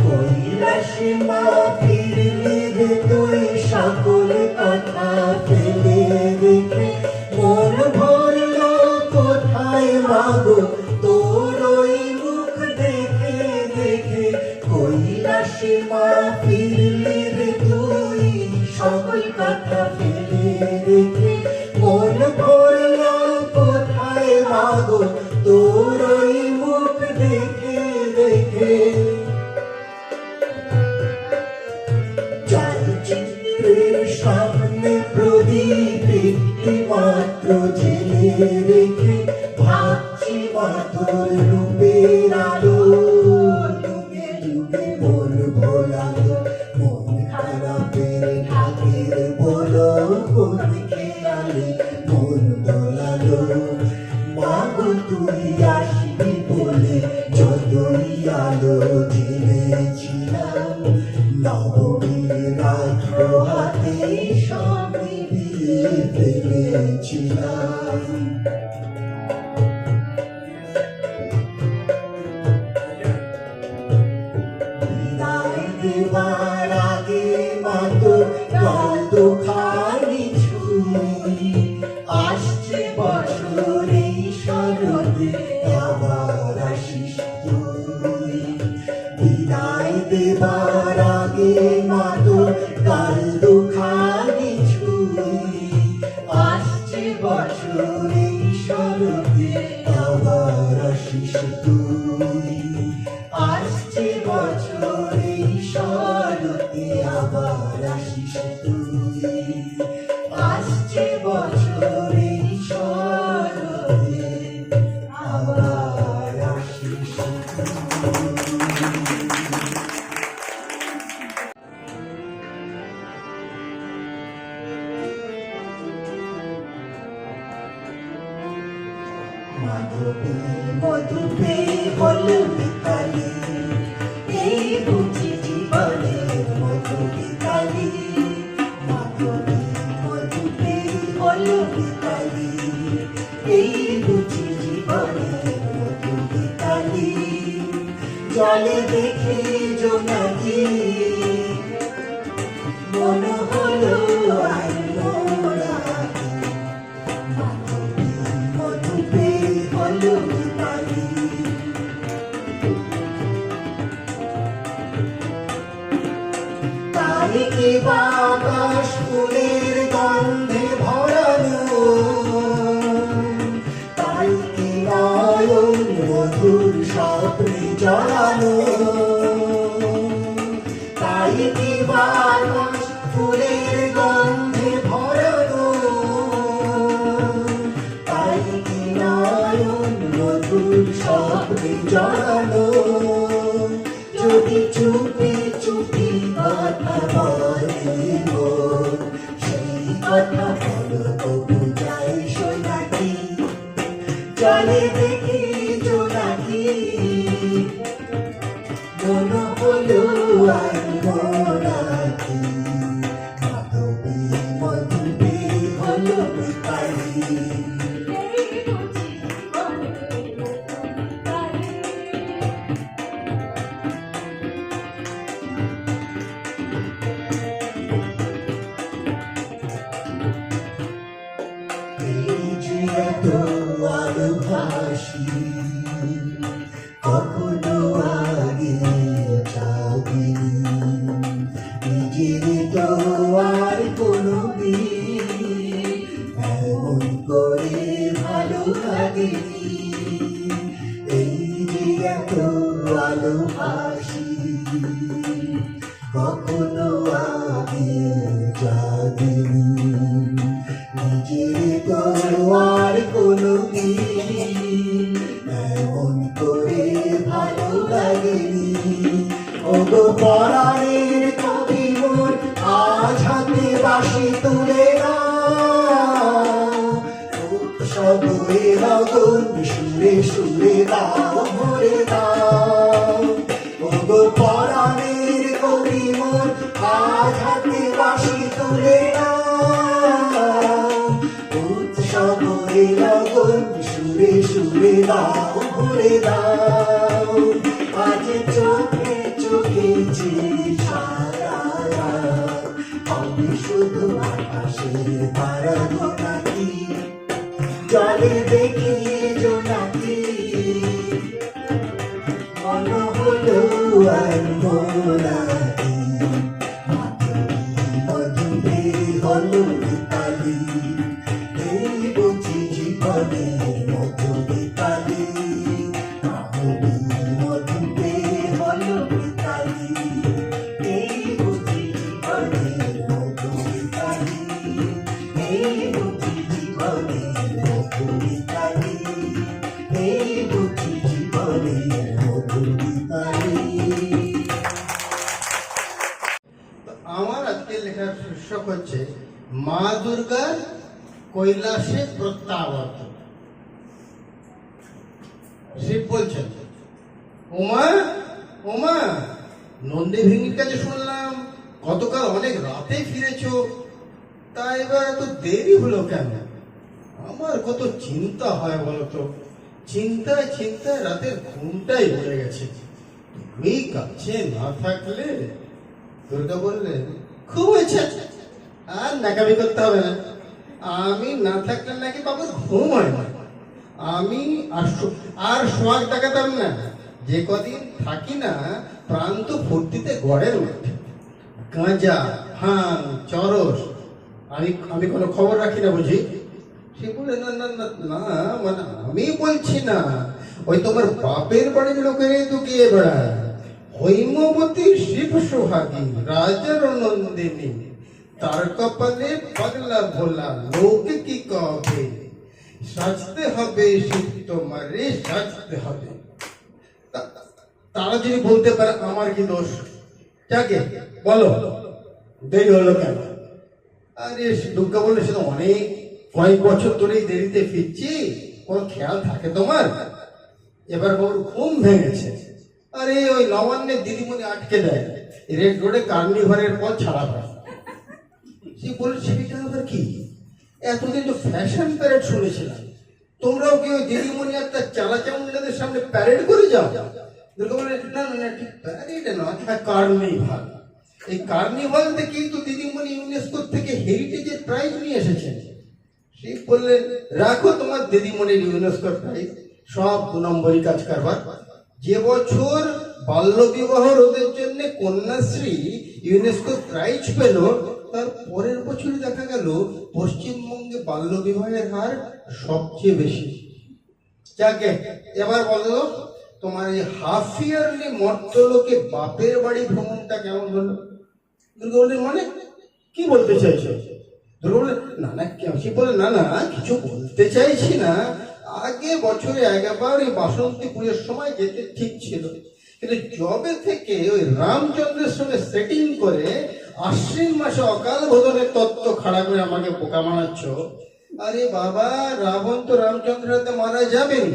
L: কৈলাসে মা ফিরলি রে তুই সকল কথা ফেলে রেখে, মন ভরল কোথায় মাগো তোর ওই মুখ দেখে দেখে। কৈলাসে মা ফিরলি রে তুই সকল কথা ফেলে রেখে, মন ভরল কোথায় মাগো তোর ওই মুখ দেখে দেখে। চালচিত্রের সামনে প্রদীপ একটি মাত্র জেলে রেখে, ভাবছি মাতর রূপের আলো ডুবে ডুবে মন ভোলালো। মন খারাপের ঢাকের বলো কোন খেয়ালে মন দোলালো। মাগো তুই আসবি বলে যতই আলো জেলেছিলাম নবমীর রাত পোহাতে সব নিভিয়ে ফেলেছিলাম। বিদায় দেবার আগে মাতো গাল দুখানি ছুঁই, আসছে বছর এই শরতে আবার আসিস তুই। বিদায় দেবার আগে মাতো গাল দুখানি ছুঁই, আসছে বছর এই শরতে আবার আসিস তুই। আসছে বছর এই শরতে আবার আসিস তুই। আসছে বছর এই শরতে আবার আসিস তুই। মাধবী মধুপে হলো বিকালি, এই বুঝি জীবনের মধুবিকালি। মাধবী মধুপে হলো বিকালি, এই বুঝি জীবনের মধুবিকালি। জলে দেখি জোনাকি মন হলো আর মোরাকি। মাধবী মধুপে হলো বিকালি, তাই কি বাতাস ফুলের গন্ধে ভরানো, তাই কি নয়ন মধুর স্বপ্নে জড়ানো। তাই কি বাতাস ফুলের গন্ধে ভরানো, তাই কি নয়ন মধুর স্বপ্নে জড়ানো। যদি চুপি চুপি কথা বলে মন, সেই কথা বলো তবু যায় সোনাকি। জলে দেখি জোনাকি মন হলো আর মোরাকি। মাধবী মধুপে হলো বিকালি, এই যে এত আলো ভাসি কখনো আগে যাবিনি। নিজের তো আর কোনো দিন এমন করে ভালো লাগেনি। এই যে এত আলো ভাসি কখনো আগে যাবিনি। নিজের তো আর কোনো দিন এমন করে ভালো
C: পরাণের কবি মোর আজ হাতে বাঁশি তুলে উৎসব লগন সুরে সুরে দাও ভরে দাও ওগো পরাণের কবি মোর আজ হাতে বাঁশি তুলে উৎসব লগন সুরে সুরে দাও ভরে দাও আজ চোখে চোখে সারা আমি শুধু আকাশে তারা গোনাকি জলে দেখি জোনাকি মন হলো আর মোরাকি মধুরে হলো মিতালি এই বুঝি জীবনের মধুরে কালি মধুরে হলো মিতালি এই বুঝি জীবনের মধুরে কালি এই বুঝি জীবনের মধুরে কালি এই বুঝি জীবনের মধুরে কালি।
K: আমার আজকে লেখার শীর্ষক হচ্ছে মা দুর্গার কৈলাসে প্রত্যাবর্তন। শিব বলছেন, ওমা ওমা নন্দী ভেঙ্গির কাছে শুনলাম গতকাল অনেক রাতে ফিরেছো, তা এবার এত দেরি হলো কেন? আমার কত চিন্তা হয় বলতো, চিন্তায় চিন্তায় রাতের ঘুমটাই উড়ে গেছে। তুমি কাছে না থাকলে। দুর্গা বললেন, খুব হয়েছে, আর নাকামি করতে হবে না। আমি না থাকলে নাকি বাবুর ঘুম হয় না। আমি আর সোয়াগ দেখাতাম না। যে কদিন থাকি না প্রাণ তো ফুর্তিতে গড়ের মাঠে, গাঁজা ভাঙ চরস। আমি কোনো খবর রাখি না বুঝি? সে বলে, না না না না, মানে আমি বলছি না, ওই তোমার বাপের বাড়ির লোকেরাই তো গিয়ে বেড়ায়। হৈমবতী শিব সোহাগী রাজার নন্দিনী, তার কপালে পাগলা ভোলা, লোক কি কবে? সাজতে হবে শিব তোমারে, সাজতে হবে। তারা যদি বলতে পারে আমার কি দোষ? যাকে বলো দেরি হলো কেন? আরে দুর্গা বললে, সে তো অনেক কয়েক বছর ধরেই দেরিতে ফিরছি, কোনো খেয়াল থাকে তোমার? এবার বাবুর ঘুম ভেঙেছে। আরে ওই নবান্নের দিদিমণি আটকে দেয়, রেড রোডে কার্নিভারের পর ছাড়া পায়। সে বলে, সেটা আবার কি? এতদিন তো ফ্যাশন প্যারেড শুনেছিলাম, তোমরাও কি ওই দিদিমণি আর তার চালাচামুন্ডাদের সামনে প্যারেড করে যাও? দুর্গা বলে, না না না, ঠিক প্যারেড নয়, কার্নিভাল। এই কার্নিভাল থেকেই তো দিদিমণি ইউনেস্কো থেকে হেরিটেজের প্রাইজ নিয়ে এসেছেন। সে বললেন, রাখো তোমার দিদিমণির ইউনেস্কোর প্রাইজ, সব 2 নম্বরই কাজ কারবার। যে বছর বাল্য বিবাহ রোধের জন্য কন্যাশ্রী ইউনেস্কো প্রাইজ পেল, তার পরের বছর দেখা গেল পশ্চিমবঙ্গে বাল্য বিবাহের হার সবচেয়ে বেশি। যাকে এবার বলো, তোমার এই হাফ ইয়ারলি মর্তলোকে বাপের বাড়ি ভ্রমণটা কেমন হলো? দুর্গা বললেন, মানে কি বলতে চাইছো? দুর্গা বললেন, না না, সে বলে, না না, কিছু বলতে চাইছি না। আগে বছরে একবার ওই বাসন্তী পুজোর সময় যেতে ঠিক ছিল, কিন্তু জবে থেকে ওই রামচন্দ্রের সঙ্গে সেটিং করে আশ্বিন মাসে অকাল বোধনের তত্ত্ব খাড়া করে আমাকে বোকা বানাচ্ছ। আরে বাবা, রাবণ তো রামচন্দ্রের হাতে মারা যাবেন,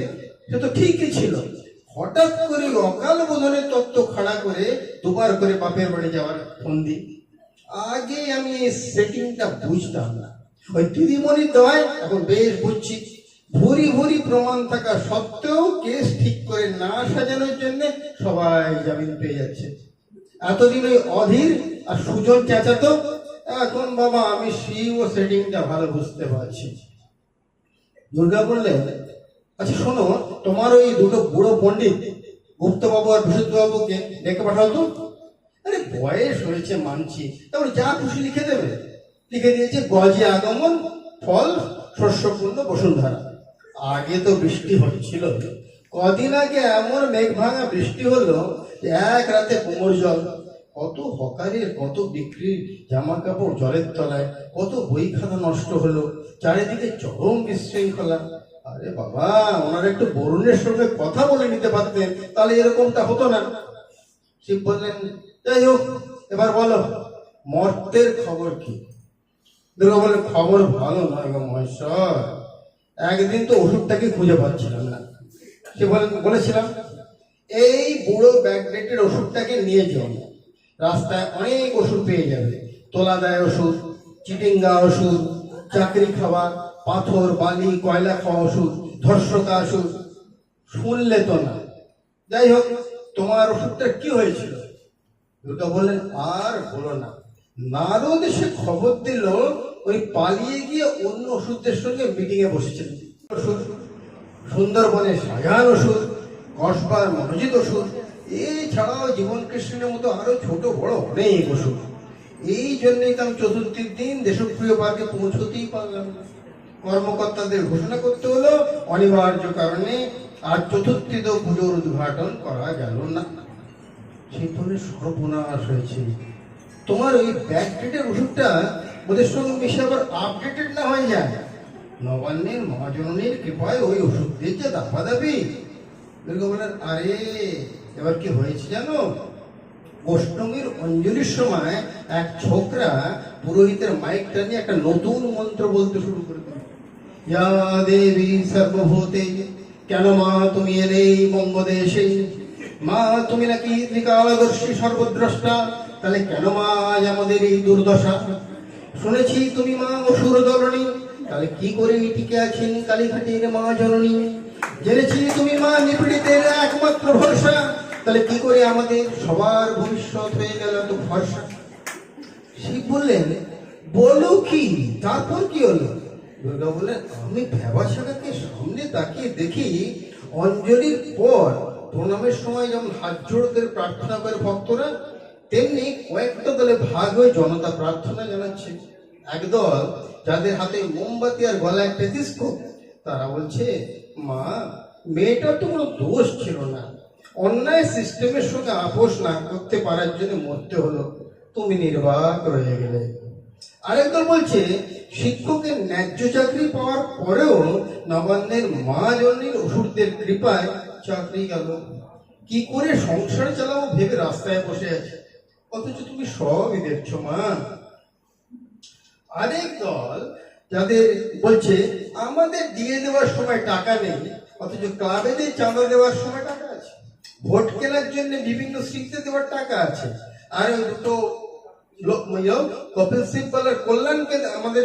K: সে তো ঠিকই ছিল। হঠাৎ করে অকাল বোধনের তত্ত্ব খাড়া করে 2 বার করে বাপের বাড়ি যাওয়ার ফন্দি। আগে আমি এই সেটিংটা বুঝতাম না, ওই দিদিমণির দয় এখন বেশ বুঝছি। ভুরি ভুরি প্রমাণ থাকা সত্ত্বেও কেস ঠিক করে না সাজানোর জন্য সবাই জামিন পেয়ে যাচ্ছে। এতদিন ওই অধীর আর সুজন চেঁচাতো, এখন বাবা আমি শিব ও সেটিংটা ভালো বুঝতে পারছি। দুর্গা বললেন, আচ্ছা শোনো, তোমার ওই 2টো বুড়ো পণ্ডিত গুপ্তবাবু আর বিশুদ্ধবাবুকে ডেকে পাঠাও তো। আরে বয়স হয়েছে মানছি, তারপরে যা খুশি লিখে দেবে। লিখে দিয়েছে, গজে আগমন, ফল শস্যপূর্ণ বসুন্ধরা। আগে তো বৃষ্টি হচ্ছিল, কদিন আগে এমন মেঘ ভাঙা বৃষ্টি হলো যে এক রাতে কোমর জল। কত হকারের, কত বিক্রির জামা কাপড় জলের তলায়, কত বই খাতা নষ্ট হলো, চারিদিকে চরম বিশৃঙ্খলা। আরে বাবা, ওনারা একটু বরুণের সঙ্গে কথা বলে নিতে পারতেন, তাহলে এরকমটা হতো না। শিব বললেন, যাই হোক, এবার বলো মর্তের খবর কি? দুর্গা বলে, খবর ভালো নয় গো মহেশ্বর, একদিন তো ওষুধটাকে খুঁজে পাচ্ছিলাম না। সে বলেছিলাম এই বুড়ো ব্যাকডেটের ওষুধটাকে নিয়ে যাও, রাস্তায় অনেক ওষুধ পেয়ে যাবে, তোলা দেয় ওষুধ, চিটিঙ্গা ওষুধ, চাকরি খাওয়া, পাথর বালি কয়লা খাওয়া ওষুধ, ধর্ষকা ওষুধ। শুনলে তো না। যাই হোক, তোমার ওষুধটা কি হয়েছিল? দুর্গা বললেন, আর বলো না, নারদ এসে খবর দিল ওই পালিয়ে গিয়ে অন্য ওষুধদের সঙ্গে মিটিং এ বসেছিল। ওষুধ, সুন্দরবনের শাহজাহান ওষুধ, কসবার মনোজিৎ ওষুধ, এছাড়াও জীবন কৃষ্ণের মতো আরো ছোট বড় অনেক ওষুধ। এই জন্যই তো আমি চতুর্থীর দিন দেশপ্রিয় পার্কে পৌঁছতেই পারলাম না। কর্মকর্তাদের ঘোষণা করতে হলো অনিবার্য কারণে আর চতুর্থীতেও পুজোর উদ্ঘাটন করা গেল না। সেই ফলে সর্বনাশ হয়েছে। তোমার ওই ব্যাকডেটের ওষুধটা ওদের সঙ্গে মিশে আবার আপডেটেড না হয়ে যায়। নবান্নের মহাজননীর কৃপায় ওই ওষুধ দিয়ে যে দাফা দাবি। দুর্গা বলেন, আরে এবার কি হয়েছে জানো? অষ্টমীর অঞ্জলির সময় এক ছোকরা পুরোহিতের মাইকটা নিয়ে একটা নতুন মন্ত্র বলতে শুরু করে দিল। ইয়া দেবী সর্বভূতে, কেন মা তুমি এলে বঙ্গদেশে? মা তুমি নাকি ত্রিকালদর্শী সর্বদ্রষ্টা, তাহলে কেন মা আজ আমাদের এই দুর্দশা? শুনেছি তুমি মা অসুর দলনী, তাহলে কি করে টিকে আছেন কালীঘাটের মা জননী? জেনেছি তুমি মা নিপীড়িতের একমাত্র ভরসা, তাহলে কি করে আমাদের সবার ভবিষ্যৎ হয়ে গেল তো ভরসা? শিব বললেন, বলো কি? তারপর কি হলো? দুর্গা বললেন, আমি ভেবাশাখাকে সামনে তাকিয়ে দেখি অঞ্জলির পর প্রণামের সময় যেমন হাত জোড় করে প্রার্থনা করে ভক্তরা, তেমনি কয়েকটা দলে ভাগ হয়ে জনতা প্রার্থনা জানাচ্ছে। একদল যাদের হাতে মোমবাতি আর গলায় টেলিস্কোপ, তারা বলছে, মা মেয়েটার তো কোনো দোষ ছিল না, অন্যায় সিস্টেমের সঙ্গে আপোষ না করতে পারার জন্য মরতে হলো, তুমি নির্বাক রয়ে গেলে। আরেকদল বলছে, শিক্ষকের ন্যায্য চাকরি পাওয়ার পরেও নবান্নের মা জননীর ওষুধদের কৃপায় চাকরি গেল, কি করে সংসার চালাবো ভেবে রাস্তায় বসে আছে, অথচ তুমি সবই দেখছো মা। আরেক দল যাদের বলছে, আমাদের দিয়ে দেওয়ার সময় টাকা নেই, অথচ ক্লাবেদের চাঁদা দেওয়ার সময় টাকা আছে, ভোট কেনার জন্য বিভিন্ন স্মৃতিতে দেওয়ার টাকা আছে, আর ওই দুটো কপিল সিব্বলের কল্যাণকে আমাদের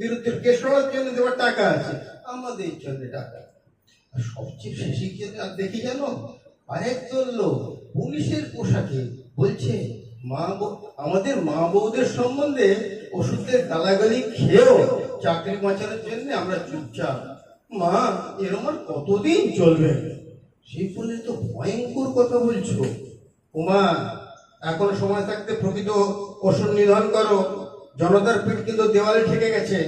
K: বিরুদ্ধে কেস হওয়ার জন্য দেওয়ার টাকা আছে, আমাদের জন্য টাকা। আর সবচেয়ে শেষে কি দেখি জানো? আরেক দল লোক পুলিশের পোশাকে বলছে, আমাদের মা বউদের সম্বন্ধে ওষুধের গালাগালি খেয়েও চাকরি বাঁচানোর জন্য আমরা চুপচাপ। মা এরম আর কতদিন চলবে? সেই বলে তো ভয়ঙ্কর কথা বলছো। উমা, এখন সময় থাকতে প্রকৃত ওষুধ নিধন করো, জনতার পিঠ কিন্তু দেওয়ালে ঠেকে গেছে।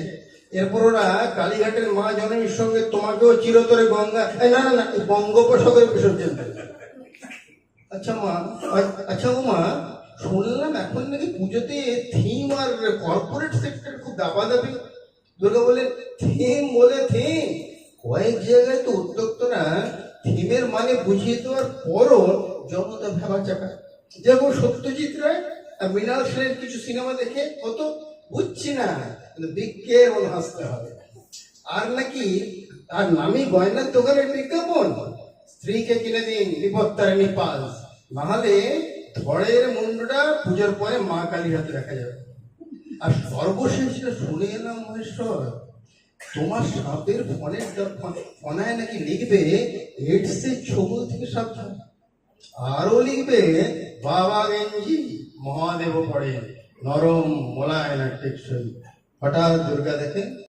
K: এরপর ওরা কালীঘাটের মা জননীর সঙ্গে তোমাকেও চিরতরে গঙ্গা না না না বঙ্গোপসাগরে বিসর্জন দেবে। আচ্ছা মা, আচ্ছা উমা, শুনলাম এখন নাকি পুজোতে থিম আর কর্পোরেট সেক্টর খুব দাবাদাবি। দুর্গা বলে, থিম বলে থিম, কয়েক জায়গায় তো উদ্যোক্তরা থিমের মানে বুঝিয়ে দেওয়ার পরও জনতা ভাবা চাকা। যেমন সত্যজিৎ রায় আর মৃণাল সেনের কিছু সিনেমা দেখে কত বুঝছি না, বিজ্ঞের মনে হাসতে হবে। আর নাকি আর নামি গয়নার দোকানের বিজ্ঞাপন, স্ত্রীকে কিনে দিন নিপত্তারিণী পালস, নাহলে ধড়ের মুন্ডটা পুজোর পরে মা কালীর হাতে রাখা যাবে। আর সর্বশেষ শুনে এলাম মহেশ্বর, তোমার সাপের ফোনের ফোনায় নাকি লিখবে এইডসের ছবল থেকে সাবধান, আরো লিখবে বাবা গেঞ্জি মহাদেব পড়ে নরম মোলায় না টেকসই। হঠাৎ দুর্গা দেখেন